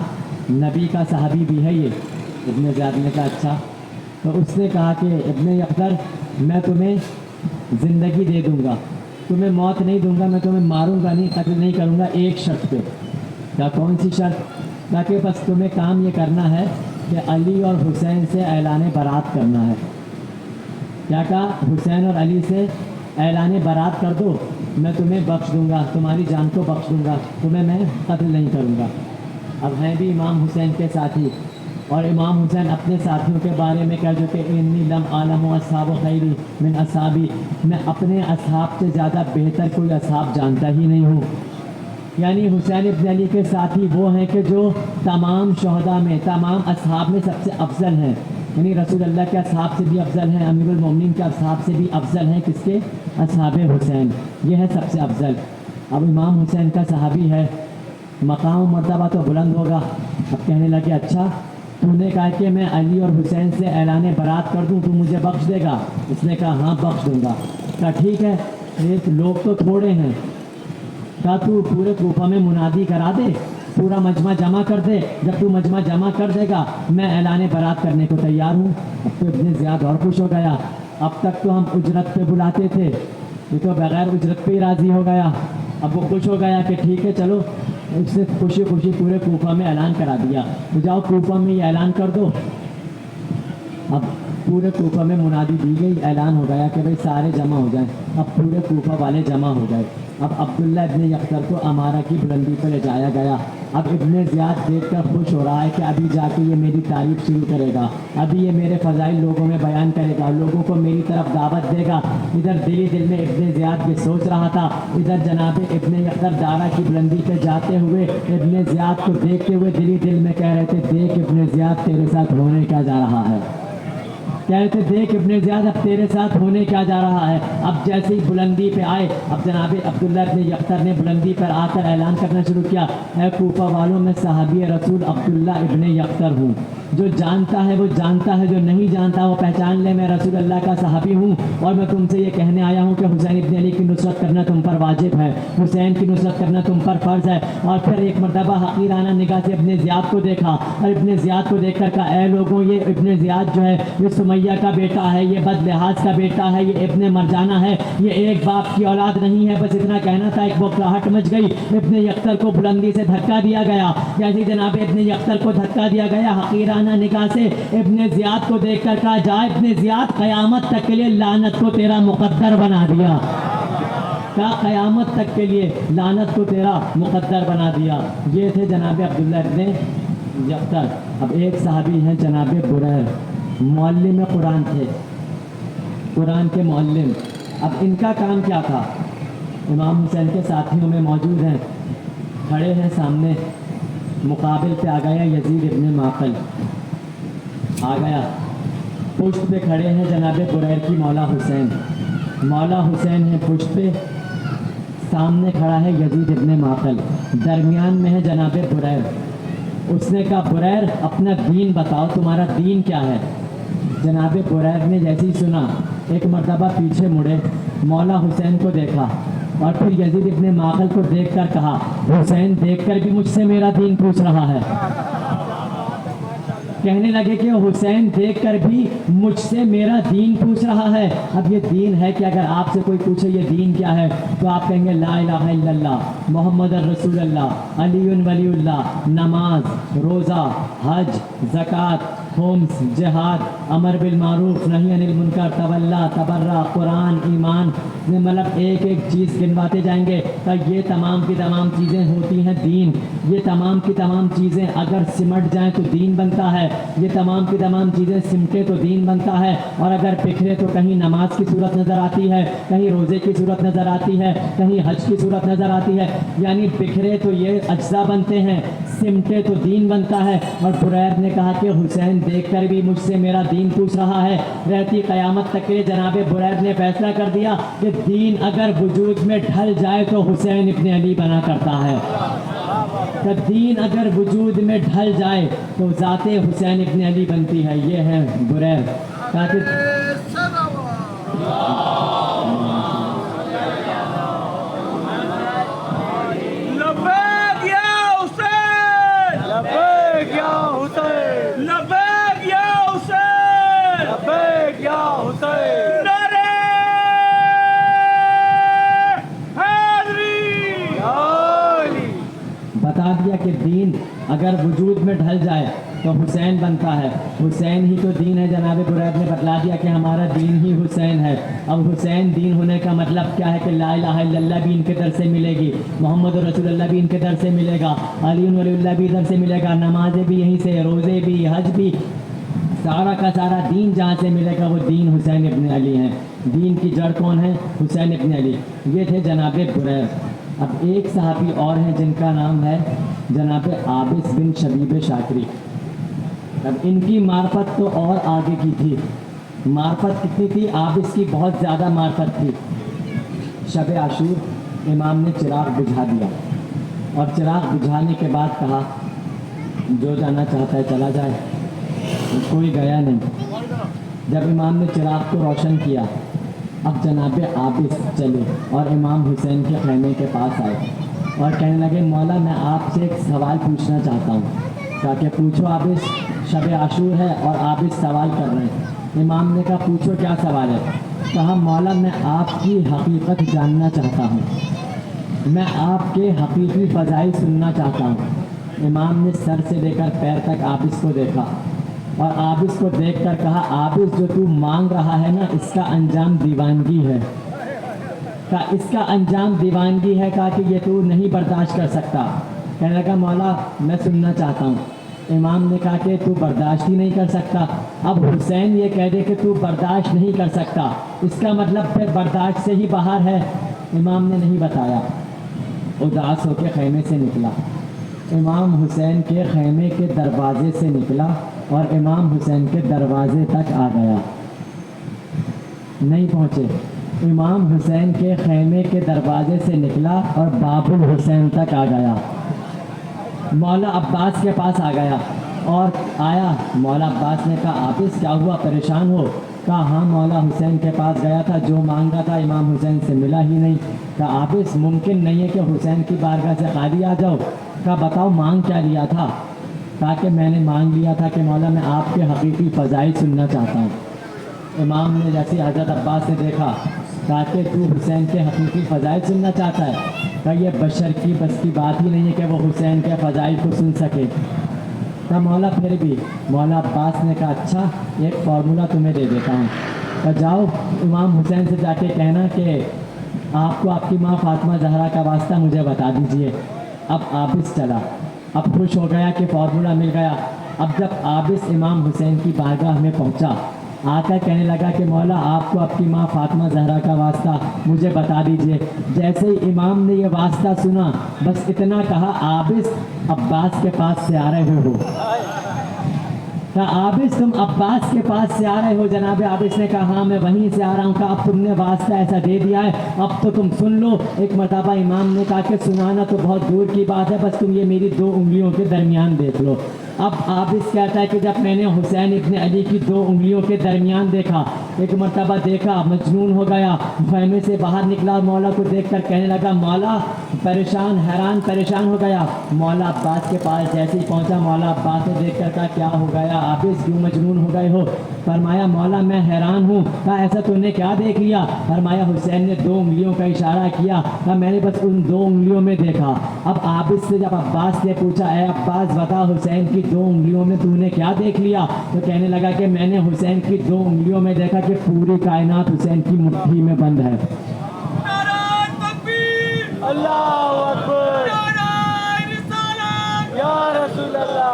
نبی کا صحابی بھی ہے یہ۔ ابن زیاد نے کہا اچھا۔ تو اس نے کہا کہ ابن یقطر، میں تمہیں زندگی دے دوں گا، تمہیں موت نہیں دوں گا، میں تمہیں ماروں گا نہیں، قتل نہیں کروں گا، ایک شرط پہ۔ کیا کون سی شرط؟ تاکہ بس تمہیں کام یہ کرنا ہے کہ علی اور حسین سے اعلان برات کرنا ہے۔ کیا کہا؟ حسین اور علی سے اعلان برات کر دو، میں تمہیں بخش دوں گا، تمہاری جان کو بخش دوں گا، تمہیں میں قتل نہیں کروں گا۔ اب ہیں بھی امام حسین کے ساتھی، اور امام حسین اپنے ساتھیوں کے بارے میں کہہ جو کہ انی لم عالم و اصحاب خیری من اصحابی، میں اپنے اصحاب سے زیادہ بہتر کوئی اصحاب جانتا ہی نہیں ہوں۔ یعنی حسین ابن علی کے ساتھی وہ ہیں کہ جو تمام شہداء میں، تمام اصحاب میں سب سے افضل ہیں، یعنی رسول اللہ کے اصحاب سے بھی افضل ہیں، امیر المومنین کے اصحاب سے بھی افضل ہیں، کس کے؟ اصحاب حسین، یہ ہے سب سے افضل۔ اب امام حسین کا صحابی ہے، مقام و مرتبہ تو بلند ہوگا۔ اب کہنے لگے اچھا تو نے کہا کہ میں علی اور حسین سے اعلان برات کر دوں، تو مجھے بخش دے گا؟ اس نے کہا ہاں بخش دوں گا۔ کہا ٹھیک ہے، ایک لوگ تو تھوڑے ہیں، کہا تو پورے کوفہ میں منادی کرا دے، پورا مجمع جمع کر دے، جب تو مجمع جمع کر دے گا میں اعلان برات کرنے کو تیار ہوں۔ اب تو ابن زیاد اور خوش ہو گیا، اب تک تو ہم اجرت پہ بلاتے تھے، یہ تو بغیر اجرت پہ ہی راضی ہو گیا۔ اب وہ خوش ہو گیا کہ ٹھیک ہے چلو، اس نے خوشی خوشی پورے کوفہ میں اعلان کرا دیا، تو جاؤ کوفہ میں یہ اعلان کر دو اب پورے کوفہ میں منادی دی گئی، اعلان ہو گیا کہ بھائی سارے جمع ہو جائیں۔ اب پورے کوفہ والے جمع ہو گئے۔ اب عبداللہ ابن یقطر کو امارہ کی بلندی پہ لے جایا گیا۔ اب ابن زیاد دیکھ کر خوش ہو رہا ہے کہ ابھی جا کے یہ میری تعریف شروع کرے گا، ابھی یہ میرے فضائل لوگوں میں بیان کرے گا، لوگوں کو میری طرف دعوت دے گا۔ ادھر دل میں ابن زیاد یہ سوچ رہا تھا، ادھر جناب ابن یقطر دارا کی بلندی پہ جاتے ہوئے ابن زیاد کو دیکھتے ہوئے دل میں کہہ رہے تھے دیکھ ابن زیاد تیرے ساتھ ہونے کیا جا رہا ہے، کہہ رہے تھے دیکھ ابن زیاد اب تیرے ساتھ ہونے کیا جا رہا ہے۔ اب جیسے ہی بلندی پہ آئے، اب جناب عبداللہ ابن یقطر نے بلندی پر آ کر اعلان کرنا شروع کیا، اے کوفہ والوں، میں صحابی رسول عبداللہ ابن یقطر ہوں، جو جانتا ہے وہ جانتا ہے، جو نہیں جانتا وہ پہچان لے، میں رسول اللہ کا صحابی ہوں، اور میں تم سے یہ کہنے آیا ہوں کہ حسین ابن علی کی نصرت کرنا تم پر واجب ہے، حسین کی نصرت کرنا تم پر فرض ہے۔ اور پھر ایک مرتبہ حقیرانہ نگاہ سے ابن زیاد کو دیکھا، اور ابن زیاد کو دیکھ کر کہا، اے لوگوں، یہ ابن زیاد جو ہے یہ سمیہ کا بیٹا ہے، یہ بد لحاظ کا بیٹا ہے، یہ ابن مرجانہ ہے، یہ ایک باپ کی اولاد نہیں ہے۔ بس اتنا کہنا تھا، ایک بکراہٹ مچ گئی، ابن یقطر کو بلندی سے دھکا دیا گیا۔ جیسے جناب ابن یقطر کو دھکا دیا گیا، حقیرانہ نگاہ سے ابن زیاد کو دیکھ کر کہا، جا ابن زیاد، قیامت تک کے لیے لعنت کو تیرا مقدر بنا دیا، کہا قیامت تک کے لیے لعنت کو تیرا مقدر بنا دیا۔ یہ تھے جناب عبداللہ ابن یقطر۔ اب ایک صحابی ہیں جناب بریر، معلم قرآن تھے، قرآن کے معلم۔ اب ان کا کام کیا تھا؟ امام حسین کے ساتھیوں میں موجود ہیں، کھڑے ہیں سامنے، مقابل پہ آ گیا یزید ابن معقل، آ گیا، پشت پہ کھڑے ہیں جناب بریر کی مولا حسین، مولا حسین ہے پشت پہ، سامنے کھڑا ہے یزید ابن معقل، درمیان میں ہے جناب بریر۔ اس نے کہا، بریر اپنا دین بتاؤ، تمہارا دین کیا ہے؟ جناب بریر نے جیسے ہی سنا، ایک مرتبہ پیچھے مڑے، مولا حسین کو دیکھا، اور پھر یزید ابن معقل کو دیکھ کر کہا، حسین دیکھ کر بھی مجھ سے میرا دین پوچھ رہا ہے۔ کہنے لگے کہ حسین دیکھ کر بھی مجھ سے میرا دین پوچھ رہا ہے۔ اب یہ دین ہے کہ اگر آپ سے کوئی پوچھے یہ دین کیا ہے تو آپ کہیں گے لا الہ الا اللہ، محمد رسول اللہ، علی ولی اللہ، نماز، روزہ، حج، زکوٰۃ، خمس، جہاد، امر بالمعروف، نہی عن المنکر، تولا، تبرع، قرآن، ایمان، مطلب ایک ایک چیز گنواتے جائیں گے تو یہ تمام کی تمام چیزیں ہوتی ہیں دین۔ یہ تمام کی تمام چیزیں اگر سمٹ جائیں تو دین بنتا ہے، یہ تمام کی تمام چیزیں سمٹے تو دین بنتا ہے، اور اگر بکھرے تو کہیں نماز کی صورت نظر آتی ہے، کہیں روزے کی صورت نظر آتی ہے، کہیں حج کی صورت نظر آتی ہے، یعنی بکھرے تو یہ اجزاء بنتے ہیں، سمٹے تو دین بنتا ہے۔ اور بریر نے کہا کہ حسین دیکھ کر بھی مجھ سے میرا دین پوچھ رہا ہے۔ رہتی قیامت تک کے جناب بریر نے فیصلہ کر دیا کہ دین اگر وجود میں ڈھل جائے تو حسین ابن علی بنا کرتا ہے، کہ دین اگر وجود میں ڈھل جائے تو ذات حسین ابن علی بنتی ہے۔ یہ ہے بریر، تاکہ بتا دیا کہ دین اگر وجود میں ڈھل جائے تو حسین بنتا ہے، حسین ہی تو دین ہے۔ جناب بریر نے بتلا دیا کہ ہمارا دین ہی حسین ہے۔ اب حسین دین ہونے کا مطلب کیا ہے کہ لا الہ الا اللہ بھی ان کے در سے ملے گی، محمد رسول اللہ بھی ان کے در سے ملے گا، علی ولی اللہ بھی ادھر سے ملے گا، نمازیں بھی یہیں سے، روزے بھی، حج بھی، سارا کا سارا دین جہاں سے ملے گا وہ دین حسین ابن علی ہیں۔ دین کی جڑ کون ہے؟ حسین ابن علی۔ یہ تھے جناب بریر۔ اب ایک صحابی اور ہیں جن کا نام ہے جناب عابس بن شبیب شاکری۔ اب ان کی معرفت تو اور آگے کی تھی۔ معرفت کتنی تھی؟ عابس کی بہت زیادہ معرفت تھی۔ شب عاشور امام نے چراغ بجھا دیا، اور چراغ بجھانے کے بعد کہا جو جانا چاہتا ہے چلا جائے، کوئی گیا نہیں۔ جب امام نے چراغ کو روشن کیا، اب جناب عابس چلے اور امام حسین کے خیمے کے پاس آئے اور کہنے لگے مولا میں آپ سے ایک سوال پوچھنا چاہتا ہوں۔ کہا کہ پوچھو عابس، شب عاشور ہے اور عابس سوال کر رہے ہیں۔ امام نے کہا پوچھو کیا سوال ہے؟ کہا مولا میں آپ کی حقیقت جاننا چاہتا ہوں، میں آپ کے حقیقی فضائل سننا چاہتا ہوں۔ امام نے سر سے لے کر پیر تک عابس کو دیکھا، اور عابس کو دیکھ کر کہا عابس جو تو مانگ رہا ہے نا اس کا انجام دیوانگی ہے، کہا اس کا انجام دیوانگی ہے، کہا کہ یہ تو نہیں برداشت کر سکتا۔ کہنے لگا مولا میں سننا چاہتا ہوں۔ امام نے کہا کہ تو برداشت ہی نہیں کر سکتا۔ اب حسین یہ کہہ دے کہ تو برداشت نہیں کر سکتا، اس کا مطلب پھر برداشت سے ہی باہر ہے۔ امام نے نہیں بتایا، اداس ہو کے خیمے سے نکلا، امام حسین کے خیمے کے دروازے سے نکلا اور امام حسین کے دروازے تک آ گیا، نہیں پہنچے۔ امام حسین کے خیمے کے دروازے سے نکلا اور باب الحسین تک آ گیا، مولا عباس کے پاس آ گیا اور آیا۔ مولا عباس نے کہا عابس کیا ہوا، پریشان ہو؟ کہا ہاں مولا حسین کے پاس گیا تھا، جو مانگا تھا امام حسین سے ملا ہی نہیں۔ کہا عابس ممکن نہیں ہے کہ حسین کی بارگاہ سے خالی آ جاؤ۔ کہا بتاؤ مانگ کیا لیا تھا؟ کہا کہ میں نے مانگ لیا تھا کہ مولا میں آپ کے حقیقی فضائل سننا چاہتا ہوں۔ امام نے جیسے حضرت عباس نے دیکھا کہا کہ تو حسین کے حقیقی فضائل سننا چاہتا ہے؟ کہا یہ بشر کی بس کی بات ہی نہیں ہے کہ وہ حسین کے فضائل کو سن سکے۔ کہا مولا پھر بھی؟ مولا عباس نے کہا اچھا ایک فارمولہ تمہیں دے دیتا ہوں، کہا جاؤ امام حسین سے جا کے کہنا کہ آپ کو آپ کی ماں فاطمہ زہرا کا واسطہ مجھے بتا دیجئے۔ اب عابس چلا، اب خوش ہو گیا کہ فارمولہ مل گیا۔ اب جب عابس امام حسین کی بارگاہ میں پہنچا، آ کر کہنے لگا کہ مولا آپ کو آپ کی ماں فاطمہ زہرا کا واسطہ مجھے بتا دیجئے۔ جیسے ہی امام نے یہ واسطہ سنا بس اتنا کہا عابس عباس کے پاس سے آ رہے ہو؟ کہا عابس تم عباس کے پاس سے آ رہے ہو؟ جناب عابس نے کہا ہاں میں وہیں سے آ رہا ہوں۔ کہا اب تم نے واسطہ ایسا دے دیا ہے اب تو تم سن لو۔ ایک مرتبہ امام نے کہا کہ سنانا تو بہت دور کی بات ہے، بس تم یہ میری 2 انگلیوں کے درمیان دیکھ لو۔ اب عابس کہتا ہے کہ جب میں نے حسین ابن علی کی 2 انگلیوں کے درمیان دیکھا، ایک مرتبہ دیکھا مجنون ہو گیا، خیمے سے باہر نکلا، مولا کو دیکھ کر کہنے لگا مولا پریشان حیران پریشان ہو گیا۔ مولا عباس کے پاس جیسے ہی پہنچا مولا عباس نے دیکھ کر کہا کیا ہو گیا عابس کیوں مجنون ہو گئے ہو؟ فرمایا مولا میں حیران ہوں۔ کہا ایسا تو نے کیا دیکھ لیا؟ فرمایا حسین نے 2 انگلیوں کا اشارہ کیا، کہا میں نے بس ان 2 انگلیوں میں دیکھا۔ اب عابس سے جب عباس نے پوچھا اے عباس بتا حسین کی 2 انگلیوں میں تو نے کیا دیکھ لیا؟ تو کہنے لگا کہ میں نے حسین کی 2 انگلیوں میں دیکھا کہ پوری کائنات حسین کی مٹھی میں بند ہے۔ اللہ اکبر، یا رسول اللہ۔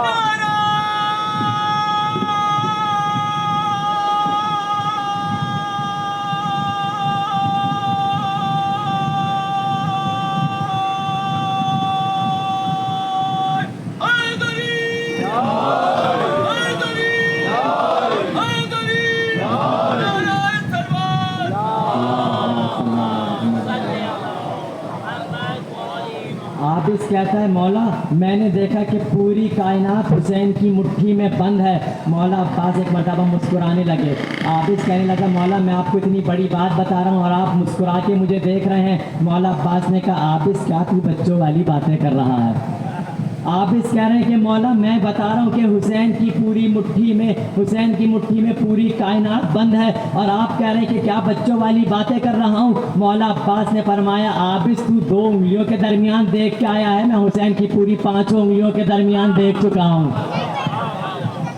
عابس کہتا ہے مولا میں نے دیکھا کہ پوری کائنات حسین کی مٹھی میں بند ہے۔ مولا عباس ایک مرتبہ مسکرانے لگے۔ عابس کہنے لگا مولا میں آپ کو اتنی بڑی بات بتا رہا ہوں اور آپ مسکرا کے مجھے دیکھ رہے ہیں۔ مولا عباس نے کہا عابس کیا تو بچوں والی باتیں کر رہا ہے؟ عابس کہہ رہے ہیں کہ مولا میں بتا رہا ہوں کہ حسین کی مٹھی میں پوری کائنات بند ہے اور آپ کہہ رہے ہیں کہ کیا بچوں والی باتیں کر رہا ہوں؟ مولا عباس نے فرمایا عابس تو 2 انگلیوں کے درمیان دیکھ کے آیا ہے، میں حسین کی پوری 5 انگلیوں کے درمیان دیکھ چکا ہوں،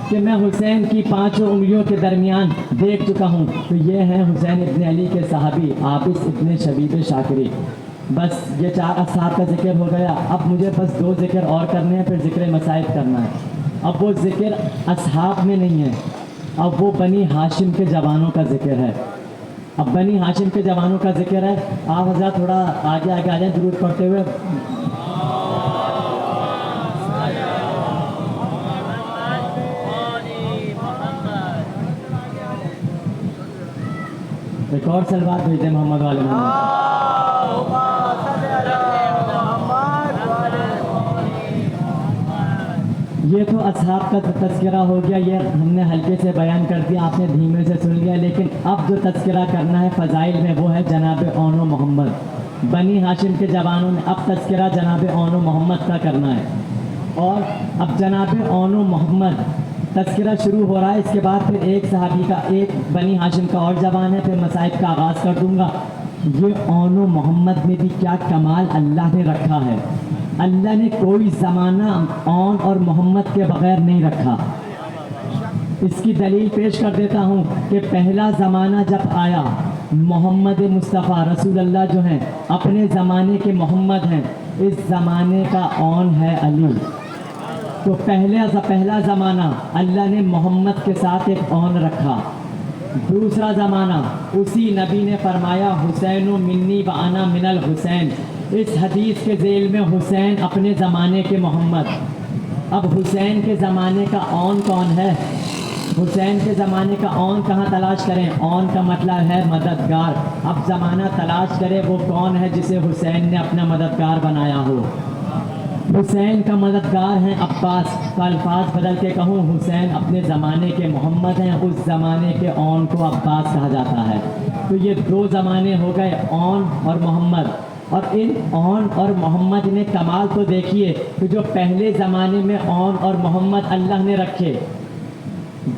کہ میں حسین کی 5 انگلیوں کے درمیان دیکھ چکا ہوں۔ تو یہ ہیں حسین ابن علی کے صحابی عابس ابن شبیب شاکری۔ بس یہ 4 اصحاب کا ذکر ہو گیا، اب مجھے بس 2 ذکر اور کرنے ہیں، پھر ذکر مصائب کرنا ہے۔ اب وہ ذکر اصحاب میں نہیں ہے، اب وہ بنی ہاشم کے جوانوں کا ذکر ہے۔ اب بنی ہاشم کے جوانوں کا ذکر ہے۔ آپ حضرات تھوڑا آگے آ جائیں درود پڑھتے ہوئے۔ ایک اور سلوات بھیج دیں محمد والے محمد۔ یہ تو اصحاب کا تذکرہ ہو گیا، یہ ہم نے ہلکے سے بیان کر دیا، آپ نے دھیمے سے سن لیا، لیکن اب جو تذکرہ کرنا ہے فضائل میں وہ ہے جناب اون و محمد۔ بنی ہاشم کے جوانوں میں اب تذکرہ جناب اون و محمد کا کرنا ہے، اور اب جناب اون و محمد تذکرہ شروع ہو رہا ہے۔ اس کے بعد پھر ایک صحابی کا، ایک بنی ہاشم کا اور جوان ہے، پھر مصائب کا آغاز کر دوں گا۔ یہ اون و محمد میں بھی کیا کمال اللہ نے رکھا ہے، اللہ نے کوئی زمانہ اون اور محمد کے بغیر نہیں رکھا۔ اس کی دلیل پیش کر دیتا ہوں کہ پہلا زمانہ جب آیا، محمد مصطفیٰ رسول اللہ جو ہیں اپنے زمانے کے محمد ہیں، اس زمانے کا اون ہے علی۔ تو پہلا زمانہ اللہ نے محمد کے ساتھ ایک اون رکھا۔ دوسرا زمانہ اسی نبی نے فرمایا حسین منی و انا من الحسین، اس حدیث کے ذیل میں حسین اپنے زمانے کے محمد۔ اب حسین کے زمانے کا اون کون ہے؟ حسین کے زمانے کا اون کہاں تلاش کریں؟ اون کا مطلب ہے مددگار۔ اب زمانہ تلاش کرے وہ کون ہے جسے حسین نے اپنا مددگار بنایا ہو۔ حسین کا مددگار ہیں عباس، کا الفاظ بدل کے کہوں حسین اپنے زمانے کے محمد ہیں، اس زمانے کے اون کو عباس کہا جاتا ہے۔ تو یہ دو زمانے ہو گئے، اون اور محمد۔ اور ان اون اور محمد نے کمال تو دیکھیے کہ جو پہلے زمانے میں اون اور محمد اللہ نے رکھے،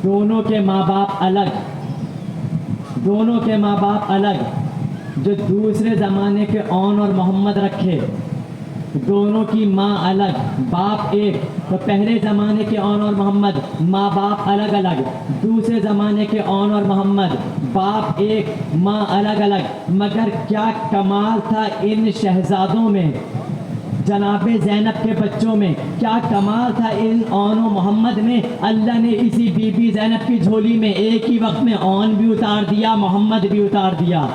دونوں کے ماں باپ الگ، جو دوسرے زمانے کے اون اور محمد رکھے دونوں کی ماں الگ باپ ایک۔ تو پہلے زمانے کے اون اور محمد ماں باپ الگ الگ، دوسرے زمانے کے اون اور محمد باپ ایک ماں الگ الگ۔ مگر کیا کمال تھا ان شہزادوں میں، جناب زینب کے بچوں میں، کیا کمال تھا ان اون و محمد میں۔ اللہ نے اسی بی بی زینب کی جھولی میں ایک ہی وقت میں اون بھی اتار دیا، محمد بھی اتار دیا۔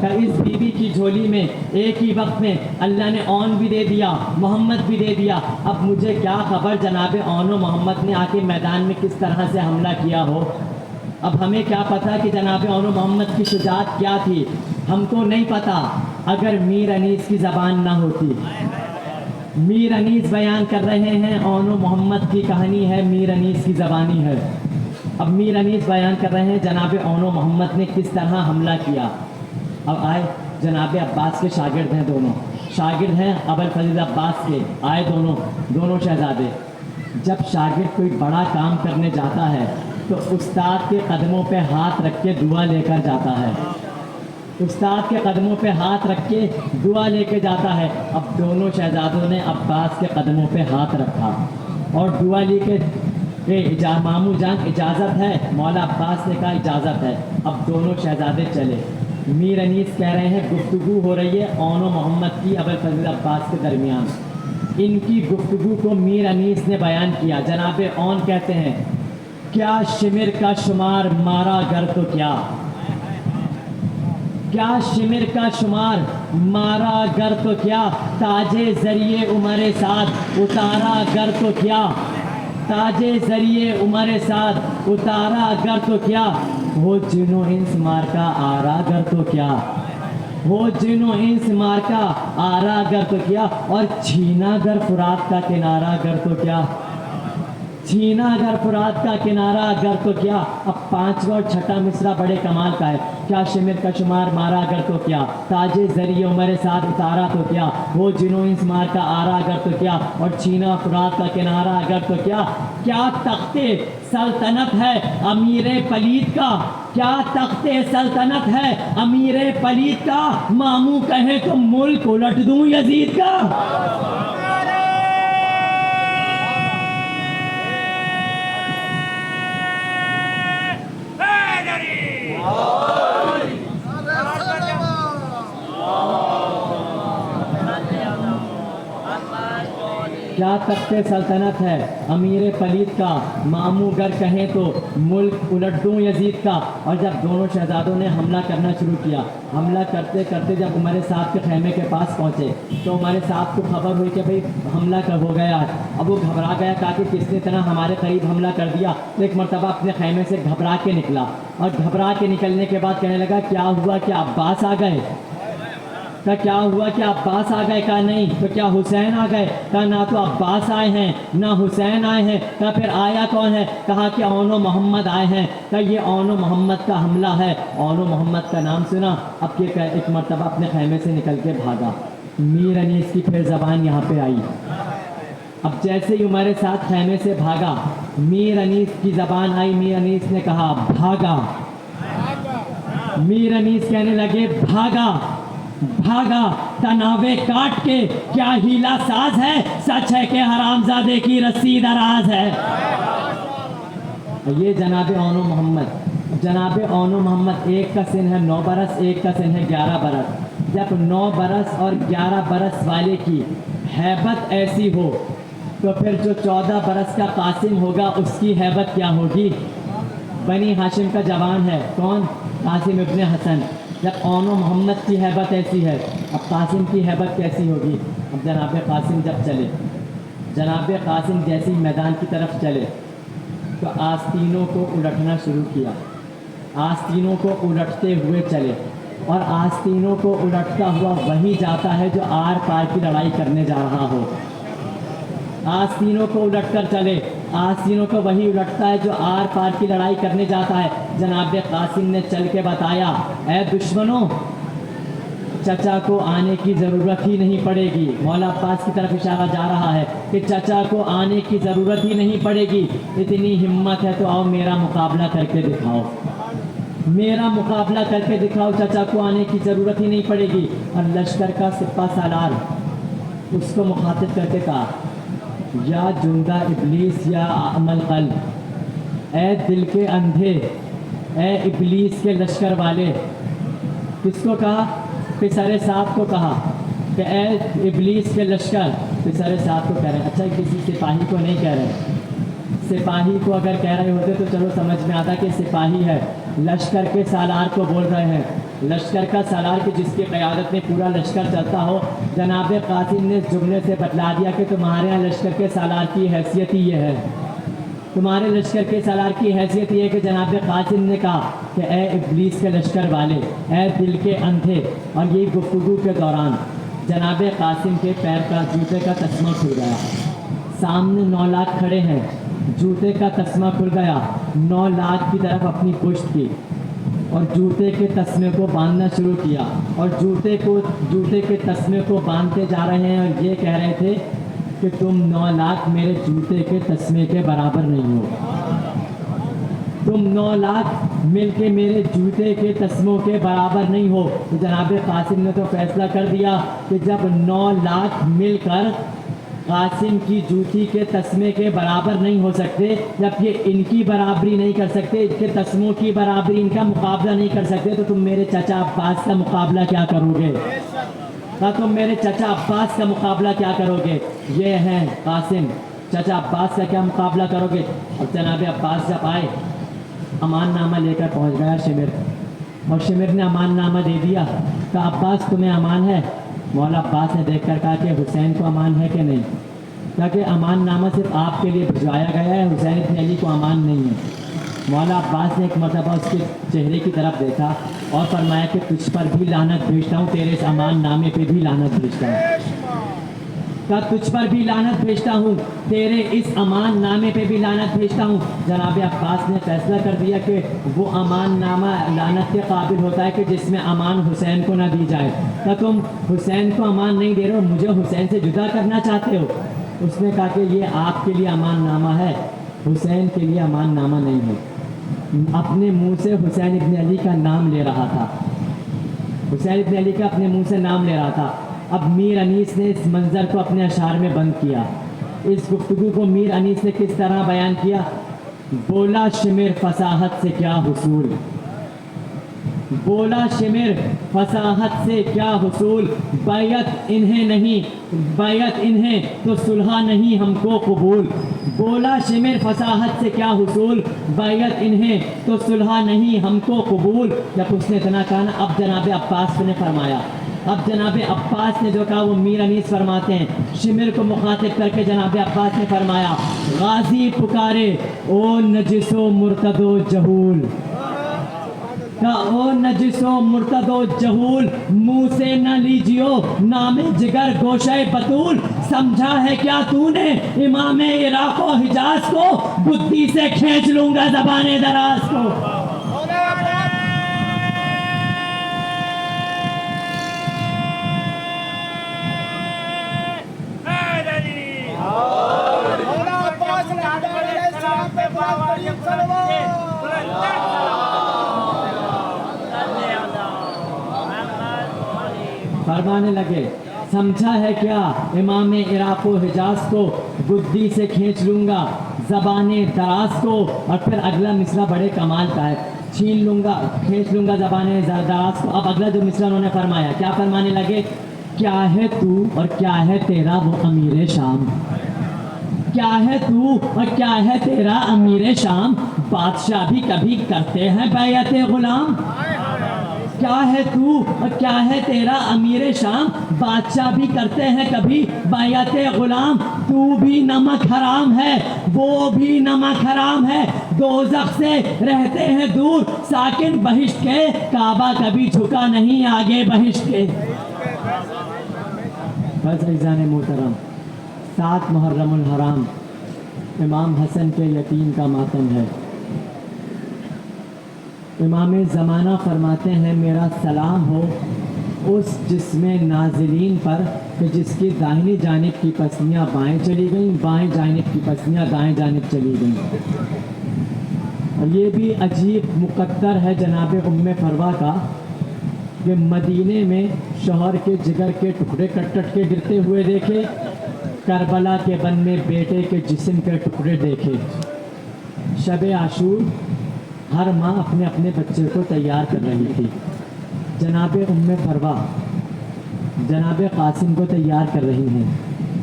اس بی بی کی جھولی میں ایک ہی وقت میں اللہ نے اون بھی دے دیا، محمد بھی دے دیا۔ اب مجھے کیا خبر جناب اون و محمد نے آ کے میدان میں کس طرح سے حملہ کیا ہو، اب ہمیں کیا پتہ کہ جناب اون و محمد کی شجاعت کیا تھی، ہم کو نہیں پتہ۔ اگر میر انیس کی زبان نہ ہوتی، میر انیس بیان کر رہے ہیں، اون و محمد کی کہانی ہے، میر انیس کی زبانی ہے۔ اب میر انیس بیان کر رہے ہیں جناب اون و محمد نے کس طرح حملہ کیا۔ اب آئے جناب عباس کے شاگرد ہیں، دونوں شاگرد ہیں ابوالفضل عباس کے، آئے دونوں شہزادے۔ جب شاگرد کوئی بڑا کام کرنے جاتا ہے تو استاد کے قدموں پہ ہاتھ رکھ کے دعا لے کر جاتا ہے، استاد کے قدموں پہ ہاتھ رکھ کے دعا لے کے جاتا ہے۔ اب دونوں شہزادوں نے عباس کے قدموں پہ ہاتھ رکھا اور دعا لی کہ ماموں جان اجازت ہے، مولا عباس نے کہا اجازت ہے۔ اب دونوں شہزادے چلے۔ میر انیس کہہ رہے ہیں گفتگو ہو رہی ہے اون و محمد کی ابوالفضل عباس کے درمیان۔ ان کی گفتگو کو میر انیس نے بیان کیا۔ جناب اون کہتے ہیں کیا شمر کا شمار مارا گر تو کیا، کیا شمر کا شمار مارا گر تو کیا، تاجے ذریعے عمر سعد اتارا گر تو کیا، تاجے ذریعے عمر سعد اتارا گر تو کیا، وہ جنو انس مار کا آرا گر تو کیا، وہ جنو انس مار کا آرا گر تو کیا، اور چھینا گر فرات کا کنارہ گر تو کیا، چھینا گر فرات کا کنارہ گر تو کیا۔ اب پانچواں اور چھٹا مصرع بڑے کمال کا ہے۔ کیا شمر کا شمار مارا گر تو کیا، تاجے ذریعے عمر سعد اتارا تو کیا، وہ جنو انس مار کا آرا گر تو کیا، اور چھینا فرات کا کنارہ گر تو کیا۔ کیا تخت سلطنت ہے امیر پلید کا، کیا تخت سلطنت ہے امیر پلید کا، ماموں کہے تو ملک الٹ دوں یزید کا۔ کیا تخت سلطنت ہے امیر پلید کا، ماموں گر کہیں تو ملک الٹ دوں یزید کا۔ اور جب دونوں شہزادوں نے حملہ کرنا شروع کیا، حملہ کرتے کرتے جب عمر سعد کے خیمے کے پاس پہنچے تو عمر سعد کو خبر ہوئی کہ بھئی حملہ ہو گیا ہے۔ اب وہ گھبرا گیا، کہا کہ کس نے اتنا ہمارے قریب حملہ کر دیا۔ تو ایک مرتبہ اپنے خیمے سے گھبرا کے نکلا، اور گھبرا کے نکلنے کے بعد کہنے لگا کیا ہوا، کیا عباس آ گئے؟ کہا کیا ہوا کہ عباس آ گئے؟ کہا نہیں۔ تو کیا حسین آ گئے؟ کہا نہ تو عباس آئے ہیں نہ حسین آئے ہیں۔ کہا پھر آیا کون ہے؟ کہا کہ اون و محمد آئے ہیں۔ کہا یہ اون و محمد کا حملہ ہے۔ اون و محمد کا نام سنا، اب یہ ایک مرتبہ اپنے خیمے سے نکل کے بھاگا۔ میر انیس کی پھر زبان یہاں پہ آئی۔ اب جیسے ہی ہمارے ساتھ خیمے سے بھاگا، میر انیس کی زبان آئی۔ میر انیس نے کہا بھاگا۔ میر انیس کہنے لگے بھاگا بھاگا تناوے کاٹ کے، کیا ہیلا ساز ہے، سچ ہے کہ حرام زادے کی رسی دراز ہے۔ یہ جناب اونو محمد، جناب اونو محمد ایک کا سن ہے 9 برس، ایک کا سن ہے 11 برس۔ جب 9 برس اور 11 برس والے کی ہیبت ایسی ہو تو پھر جو 14 برس کا قاسم ہوگا اس کی ہیبت کیا ہوگی؟ بنی ہاشم کا جوان ہے کون؟ قاسم ابن حسن۔ جب اونو محمد کی ہیبت ایسی ہے، اب قاسم کی ہیبت کیسی ہوگی؟ اب جناب قاسم جب چلے، جناب قاسم جیسی میدان کی طرف چلے تو آستینوں کو الٹنا شروع کیا، آستینوں کو الٹتے ہوئے چلے، اور آستینوں کو الٹتا ہوا وہی جاتا ہے جو آر پار کی لڑائی کرنے جا رہا ہو۔ آستینوں کو الٹ کر چلے، آستینوں کو وہی الٹتا ہے جو آر پار کی لڑائی کرنے جاتا ہے۔ جناب قاسم نے چل کے بتایا، اے دشمنوں، چچا کو آنے کی ضرورت ہی نہیں پڑے گی۔ مولا عباس کی طرف اشارہ جا رہا ہے کہ چچا کو آنے کی ضرورت ہی نہیں پڑے گی۔ اتنی ہمت ہے تو آؤ میرا مقابلہ کر کے دکھاؤ، میرا مقابلہ کر کے دکھاؤ، چچا کو آنے کی ضرورت ہی نہیں پڑے گی۔ اور لشکر کا سپہ سالار اس کو مخاطب کر کے کہا، یا جندہ ابلیس یا عمل قلب، اے دل کے اندھے، اے ابلیس کے لشکر والے۔ کس کو کہا؟ پسر صاحب کو کہا کہ اے ابلیس کے لشکر، پسر صاحب کو کہہ رہے ہیں۔ اچھا کسی سپاہی کو نہیں کہہ رہے، سپاہی کو اگر کہہ رہے ہوتے تو چلو سمجھ میں آتا کہ سپاہی ہے، لشکر کے سالار کو بول رہے ہیں، لشکر کا سالار کہ جس کی قیادت میں پورا لشکر چلتا ہو۔ جناب قاسم نے اس جملے سے بتلا دیا کہ تمہارے یہاں لشکر کے سالار کی حیثیت ہی یہ ہے، تمہارے لشکر کے سالار کی حیثیت یہ ہے کہ جناب قاسم نے کہا کہ اے ابلیس کے لشکر والے، اے دل کے اندھے۔ اور یہی گفتگو کے دوران جناب قاسم کے پیر کا جوتے کا تسمہ کھل گیا، سامنے 9 لاکھ کھڑے ہیں، جوتے کا تسمہ کھل گیا، 9 لاکھ کی طرف اپنی پشت کی اور جوتے کے تسمے کو باندھنا شروع کیا، اور جوتے کے تسمے کو باندھتے جا رہے ہیں، اور یہ کہہ رہے تھے کہ تم 9 لاکھ میرے جوتے کے تسمے کے برابر نہیں ہو، تم 9 لاکھ مل کے میرے جوتے کے تسموں کے برابر نہیں ہو۔ تو جناب قاسم نے تو فیصلہ کر دیا کہ جب 9 لاکھ مل کر قاسم کی جوتی کے تسمے کے برابر نہیں ہو سکتے، جب یہ ان کی برابری نہیں کر سکتے، ان کے تسموں کی برابری، ان کا مقابلہ نہیں کر سکتے، تو تم میرے چچا عباس کا مقابلہ کیا کرو گے؟ تم میرے چچا عباس کا مقابلہ کیا کرو گے؟ یہ ہیں قاسم، چچا عباس کا کیا مقابلہ کرو گے؟ اب جناب عباس جب آئے، امان نامہ لے کر پہنچ گیا شمر، اور شمر نے امان نامہ دے دیا کہ عباس تمہیں امان ہے؟ مولا عباس نے دیکھ کر کہا کہ حسین کو امان ہے کہ نہیں؟ تاکہ امان نامہ صرف آپ کے لیے بھجوایا گیا ہے، حسین ابن علی کو امان نہیں ہے۔ مولا عباس نے ایک مرتبہ اس کے چہرے کی طرف دیکھا اور فرمایا کہ تجھ پر بھی لعنت بھیجتا ہوں، تیرے اس امان نامے پہ بھی لعنت بھیجتا ہوں، تجھ پر بھی لعنت بھیجتا ہوں، تیرے اس امان نامے پہ بھی لعنت بھیجتا ہوں۔ جناب عباس نے فیصلہ کر دیا کہ وہ امان نامہ لعنت کے قابل ہوتا ہے کہ جس میں امان حسین کو نہ دی جائے۔ کیا تم حسین کو امان نہیں دے رہے ہو، مجھے حسین سے جدا کرنا چاہتے ہو؟ اس نے کہا کہ یہ آپ کے لیے امان نامہ ہے، حسین کے لیے امان نامہ نہیں ہے۔ اپنے منہ سے حسین ابن علی کا نام لے رہا تھا، حسین ابن علی کا اپنے منہ سے نام لے رہا تھا۔ اب میر انیس نے اس منظر کو اپنے اشعار میں بند کیا۔ اس گفتگو کو میر انیس نے کس طرح بیان کیا؟ بولا شمر فصاحت سے کیا حصول، بولا شمر فصاحت سے کیا حصول، بیعت انہیں نہیں، بیعت انہیں تو صلح نہیں ہم کو قبول، بولا شمر فصاحت سے کیا حصول، بیعت انہیں تو صلح نہیں ہم کو قبول۔ جب اس نے اتنا کہا نا، اب جناب عباس نے فرمایا، اب جناب عباس نے جو کہا وہ میر انیس فرماتے ہیں، شمر کو مخاطب کر کے جناب عباس نے فرمایا، غازی پکارے او نجس و مرتد و جہول، او نجس و مرتد و جہول، منہ سے نہ لیجیو نام جگر گوشہ بطول، سمجھا ہے کیا تو نے امام عراق و حجاز کو، بدی سے کھینچ لوں گا زبان دراز کو۔ فرمانے لگے، سمجھا ہے کیا امام عراق و حجاز کو، بدی سے کھینچ لوں گا زبانیں دراز کو، اور پھر اگلا مصرع بڑے کمال کا ہے، چھین لوں گا کھینچ لوں گا زبانیں دراز کو۔ اب اگلا جو مصرع انہوں نے فرمایا، کیا فرمانے لگے؟ کیا ہے تو اور کیا ہے تیرا وہ امیر شام، کیا ہے تو اور کیا ہے تیرا امیر شام، بادشاہ بھی کبھی کرتے ہیں بیعت غلام۔ کیا ہے تو اور کیا ہے تیرا امیر شام، بادشاہ بھی کرتے ہیں کبھی بیعت غلام۔ تو بھی نمک حرام ہے وہ بھی نمک حرام ہے، دوزخ سے رہتے ہیں دور ساکن بہشت کے، کعبہ کبھی جھکا نہیں آگے بہشت کے۔ بس عزیزان محترم، 7 محرم الحرام امام حسن کے یتیم کا ماتم ہے۔ امام زمانہ فرماتے ہیں میرا سلام ہو اس جسم نازلین پر کہ جس کی داہنی جانب کی پسلیاں بائیں چلی گئیں، بائیں جانب کی پسلیاں دائیں جانب چلی گئیں۔ اور یہ بھی عجیب مقدر ہے جناب ام فروا کا کہ مدینے میں شوہر کے جگر کے ٹکڑے کٹ کٹ کے گرتے ہوئے دیکھے، کربلا کے بن میں بیٹے کے جسم کے ٹکڑے دیکھے۔ شب عاشور ہر ماں اپنے اپنے بچے کو تیار کر رہی تھی۔ جناب ام فروا جناب قاسم کو تیار کر رہی ہیں،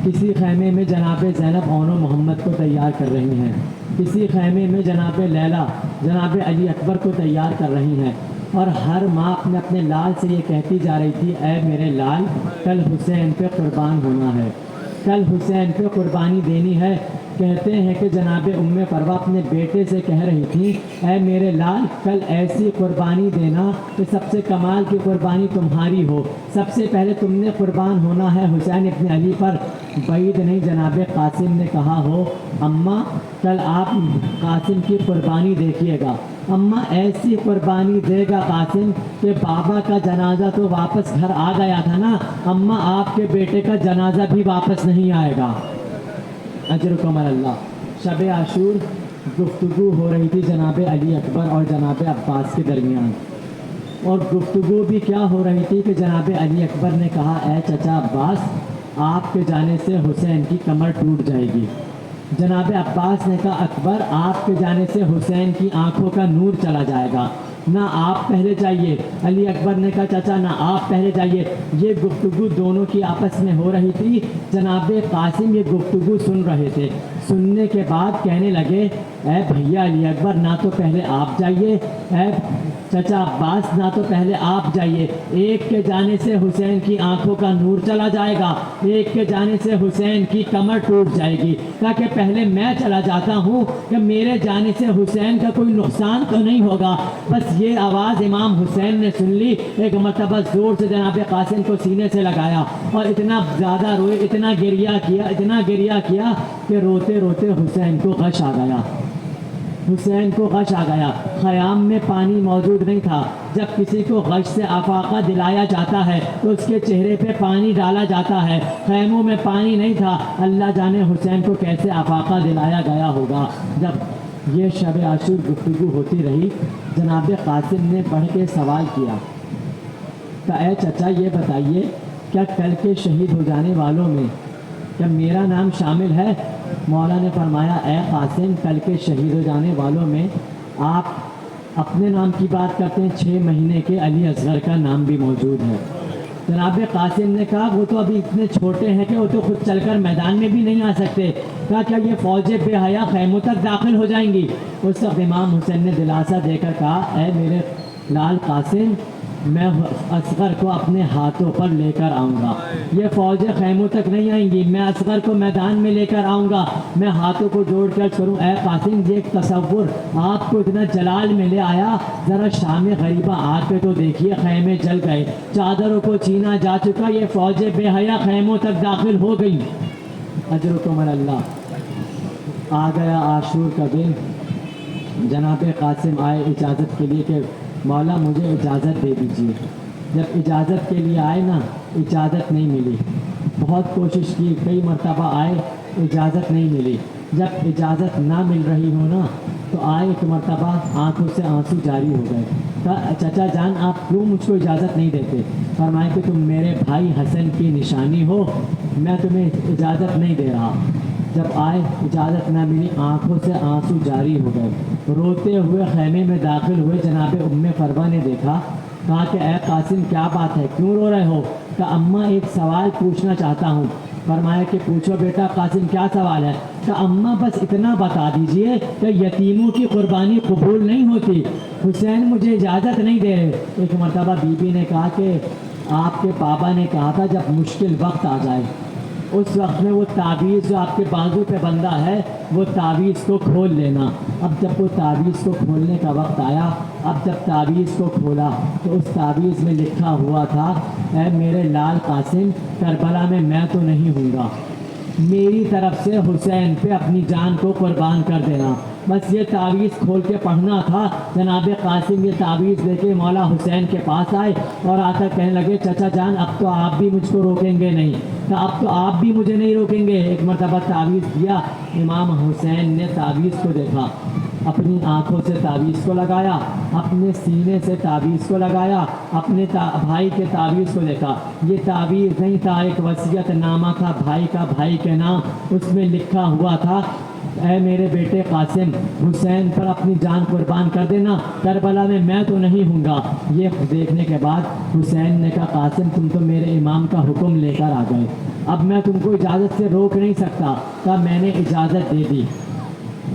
کسی خیمے میں جناب زینب اون و محمد کو تیار کر رہی ہیں، کسی خیمے میں جناب لیلا جناب علی اکبر کو تیار کر رہی ہیں، اور ہر ماں اپنے اپنے لال سے یہ کہتی جا رہی تھی اے میرے لال کل حسین پہ قربان ہونا ہے، کل حسین پہ قربانی دینی ہے۔ کہتے ہیں کہ جناب ام فروا اپنے بیٹے سے کہہ رہی تھی اے میرے لال کل ایسی قربانی دینا کہ سب سے کمال کی قربانی تمہاری ہو، سب سے پہلے تم نے قربان ہونا ہے حسین ابن علی پر۔ بعید نہیں جناب قاسم نے کہا ہو اماں کل آپ قاسم کی قربانی دیکھیے گا، اماں ایسی قربانی دے گا قاسم کہ بابا کا جنازہ تو واپس گھر آ گیا تھا نا، اماں آپ کے بیٹے کا جنازہ بھی واپس نہیں آئے گا۔ اجرکم اللہ۔ شب عاشور گفتگو ہو رہی تھی جناب علی اکبر اور جناب عباس کے درمیان، اور گفتگو بھی کیا ہو رہی تھی کہ جناب علی اکبر نے کہا اے چچا عباس آپ کے جانے سے حسین کی کمر ٹوٹ جائے گی۔ جناب عباس نے کہا اکبر آپ کے جانے سے حسین کی آنکھوں کا نور چلا جائے گا، نہ آپ پہلے جائیے۔ علی اکبر نے کہا چچا نہ آپ پہلے جائیے۔ یہ گفتگو دونوں کی آپس میں ہو رہی تھی، جناب قاسم یہ گفتگو سن رہے تھے، سننے کے بعد کہنے لگے اے بھیا علی اکبر نہ تو پہلے آپ جائیے، اے چچا عباس نہ تو پہلے آپ جائیے، ایک کے جانے سے حسین کی آنکھوں کا نور چلا جائے گا، ایک کے جانے سے حسین کی کمر ٹوٹ جائے گی، تاکہ پہلے میں چلا جاتا ہوں کہ میرے جانے سے حسین کا کوئی نقصان تو نہیں ہوگا۔ بس یہ آواز امام حسین نے سن لی، ایک مرتبہ زور سے جناب قاسم کو سینے سے لگایا اور اتنا زیادہ روئے، اتنا گریہ کیا کہ روتے روتے حسین کو غش آ گیا، حسین کو غش آ گیا۔ خیام میں پانی موجود نہیں تھا، جب کسی کو غش سے افاقہ دلایا جاتا ہے تو اس کے چہرے پہ پانی ڈالا جاتا ہے، خیموں میں پانی نہیں تھا، اللہ جانے حسین کو کیسے افاقہ دلایا گیا ہوگا۔ جب یہ شب عاشور گفتگو ہوتی رہی، جناب قاسم نے بڑھ کے سوال کیا کہ اے چچا یہ بتائیے کیا کل کے شہید ہو جانے والوں میں کیا میرا نام شامل ہے؟ مولا نے فرمایا اے قاسم کل کے شہید ہو جانے والوں میں آپ اپنے نام کی بات کرتے ہیں، 6 مہینے کے علی اصغر کا نام بھی موجود ہے۔ جناب قاسم نے کہا وہ تو ابھی اتنے چھوٹے ہیں کہ وہ تو خود چل کر میدان میں بھی نہیں آ سکتے، کہا کیا یہ فوجیں بے حیا خیموں تک داخل ہو جائیں گی؟ اس وقت امام حسین نے دلاسا دے کر کہا اے میرے لال قاسم میں اصغر کو اپنے ہاتھوں پر لے کر آؤں گا، یہ فوجیں خیموں تک نہیں آئیں گی، میں اصغر کو میدان میں لے کر آؤں گا، میں ہاتھوں کو جوڑ کر کروں اے قاسم یہ ایک تصور آپ کو اتنا جلال میں لے آیا، ذرا شام غریبہ آ کے تو دیکھیے خیمے جل گئے، چادروں کو چھینا جا چکا، یہ فوجیں بے حیا خیموں تک داخل ہو گئی۔ اجرکم اللہ۔ آ گیا عاشور کا دن، جناب قاسم آئے اجازت کے لیے کہ مولا مجھے اجازت دے دیجیے۔ جب اجازت کے لیے آئے نا اجازت نہیں ملی، بہت کوشش کی، کئی مرتبہ آئے اجازت نہیں ملی۔ جب اجازت نہ مل رہی ہو نا تو آئے ایک مرتبہ آنکھوں سے آنسو جاری ہو گئے، کہا چچا جان آپ کیوں مجھ کو اجازت نہیں دیتے؟ فرمائے کہ تم میرے بھائی حسن کی نشانی ہو، میں تمہیں اجازت نہیں دے رہا۔ جب آئے اجازت نہ ملی، آنکھوں سے آنسو جاری ہو گئے، روتے ہوئے خیمے میں داخل ہوئے۔ جناب ام فروا نے دیکھا، کہا کہ اے قاسم کیا بات ہے، کیوں رو رہے ہو؟ کہا اماں ایک سوال پوچھنا چاہتا ہوں۔ فرمایا کہ پوچھو بیٹا۔ قاسم کیا سوال ہے؟ کہا اماں بس اتنا بتا دیجئے کہ یتیموں کی قربانی قبول نہیں ہوتی، حسین مجھے اجازت نہیں دے رہے۔ ایک مرتبہ بی بی نے کہا کہ آپ کے بابا نے کہا تھا جب مشکل وقت آ جائے اس وقت میں وہ تعویذ جو آپ کے بازو پہ بندہ ہے وہ تعویذ کو کھول لینا۔ اب جب وہ تعویذ کو کھولنے کا وقت آیا، اب جب تعویذ کو کھولا تو اس تعویذ میں لکھا ہوا تھا، اے میرے لال قاسم، کربلا میں تو نہیں ہوں گا، میری طرف سے حسین پہ اپنی جان کو قربان کر دینا۔ بس یہ تعویذ کھول کے پڑھنا تھا۔ جناب قاسم یہ تعویذ لے کے مولا حسین کے پاس آئے اور آ کر کہنے لگے چچا جان اب تو آپ بھی مجھ کو روکیں گے نہیں، تو اب تو آپ بھی مجھے نہیں روکیں گے۔ ایک مرتبہ تعویذ دیا، امام حسین نے تعویذ کو دیکھا، اپنی آنکھوں سے تعویذ کو لگایا، اپنے سینے سے تعویذ کو لگایا، اپنے بھائی کے تعویذ کو دیکھا۔ یہ تعویذ نہیں تھا، ایک وصیت نامہ تھا بھائی کا، بھائی کے نام۔ اس میں لکھا ہوا تھا، اے میرے بیٹے قاسم، حسین پر اپنی جان قربان کر دینا، کربلا میں تو نہیں ہوں گا۔ یہ دیکھنے کے بعد حسین نے کہا قاسم تم تو میرے امام کا حکم لے کر آ گئے، اب میں تم کو اجازت سے روک نہیں سکتا۔ کہا میں نے اجازت دے دی،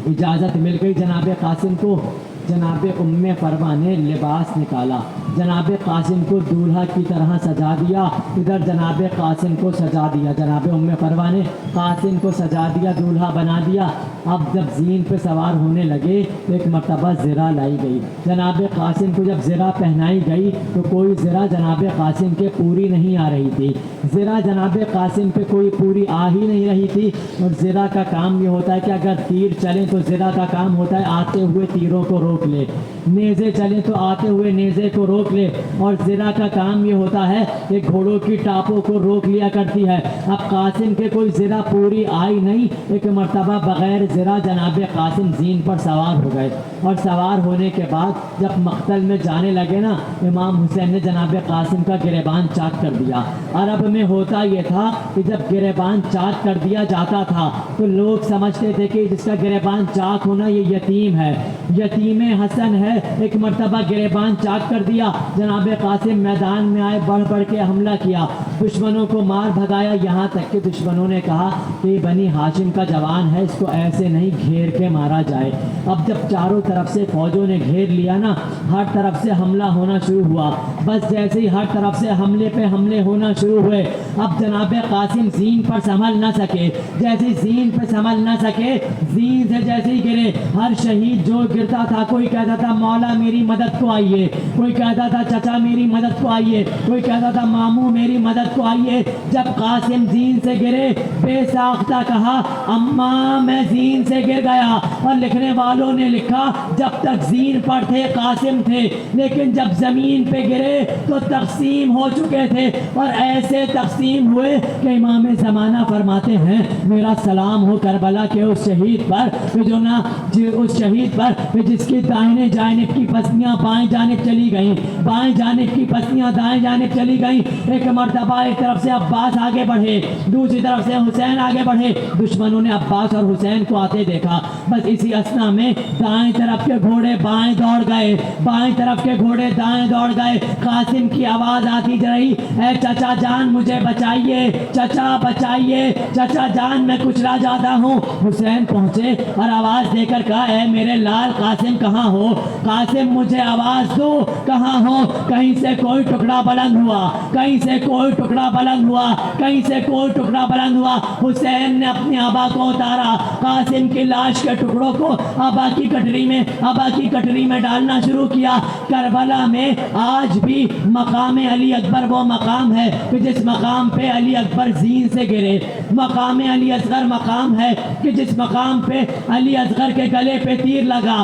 اجازت مل گئی جناب قاسم کو۔ جناب ام فروا نے لباس نکالا، جناب قاسم کو دولہا کی طرح سجا دیا، ادھر جناب قاسم کو سجا دیا۔ جناب ام فروا نے قاسم کو سجا دیا، دولہا بنا دیا۔ اب جب زین پہ سوار ہونے لگے ایک مرتبہ زرہ لائی گئی، جناب قاسم کو جب زرہ پہنائی گئی تو کوئی زرہ جناب قاسم کے پوری نہیں آ رہی تھی، زرہ جناب قاسم پہ کوئی پوری آ ہی نہیں رہی تھی۔ اور زرہ کا کام یہ ہوتا ہے کہ اگر تیر چلیں تو زرہ کا کام ہوتا ہے آتے ہوئے تیروں کو روک لے، نیزے چلیں تو آتے ہوئے نیزے کو روک لے، اور زرہ کا کام یہ ہوتا ہے کہ گھوڑوں کی ٹاپوں کو روک لیا کرتی ہے۔ اب قاسم کے کوئی زرہ پوری آئی نہیں، ایک مرتبہ بغیر زرہ جناب قاسم زین پر سوار ہو گئے، اور سوار ہونے کے بعد جب مقتل میں جانے لگے نا، امام حسین نے جناب قاسم کا گریبان چاک کر دیا۔ عرب میں ہوتا یہ تھا کہ جب گریبان چاک کر دیا جاتا تھا تو لوگ سمجھتے تھے کہ جس کا گریبان چاک ہونا یہ یتیم ہے، یتیم حسن ہے۔ ایک مرتبہ گریبان چاک کر دیا، جناب قاسم میدان میں آئے، بڑھ بڑھ کے حملہ کیا، دشمنوں کو مار بھگایا، یہاں تک کہ دشمنوں نے کہا کہ بنی ہاشم کا جوان ہے، اس کو ایسے نہیں گھیر کے مارا جائے۔ اب جب چاروں طرف سے فوجوں نے گھیر لیا نا، ہر طرف سے حملہ ہونا شروع ہوا۔ بس جیسے ہی ہر طرف سے حملے پہ حملے ہونا شروع ہوئے، اب جناب قاسم زین پر سنبھل نہ سکے، جیسے زین پہ سنبھل نہ سکے، زین سے جیسے ہی گرے، ہر شہید جو گرتا تھا کوئی کہتا تھا مولا میری مدد کو آئیے، کوئی کہتا تھا چچا میری مدد کو آئیے، کوئی کہتا تھا ماموں میری مدد کو آئیے۔ جب قاسم زین سے گرے، بے ساختہ کہا اماں میں زین سے گر گیا، اور لکھنے والوں نے لکھا جب تک زین پر تھے قاسم تھے، لیکن جب زمین پہ گرے تو تقسیم ہو چکے تھے، اور ایسے تقسیم ہوئے کہ امام زمانہ فرماتے ہیں میرا سلام ہو کربلا کے اس شہید پر اس شہید پر جس کی دائیں جانب کی پسلیاں بائیں جانب چلی گئیں، بائیں جانب کی پسلیاں دائیں جانب چلی گئیں۔ ایک مرتبہ ایک طرف سے عباس آگے بڑھے، دوسری طرف سے حسین آگے بڑھے، دشمنوں نے عباس اور حسین کو آتے دیکھا، بس اسی اسنا میں دائیں طرف کے گھوڑے بائیں دوڑ گئے، بائیں طرف کے گھوڑے دائیں دوڑ گئے۔ قاسم کی آواز آتی رہی، اے چچا جان مجھے بچائیے، چچا بچائیے، چچا جان میں کچلا جاتا ہوں۔ حسین پہنچے اور آواز دے کر کہا اے میرے لال قاسم کہاں ہو؟ قاسم مجھے آواز دو کہاں ہو؟ کہیں سے کوئی ٹکڑا بلند ہوا، کہیں سے کوئی ٹکڑا بلند ہوا، کہیں سے کوئی ٹکڑا بلند ہوا۔ حسین نے اپنے آبا کو اتارا، قاسم کی لاش کے ٹکڑوں کو آبا کی کٹری میں ڈالنا شروع کیا۔ کربلا میں آج بھی مقام علی اکبر وہ مقام ہے کہ جس مقام پہ علی اکبر زین سے گرے، مقام علی اصغر مقام ہے کہ جس مقام پہ علی اصغر کے گلے پہ تیر لگا۔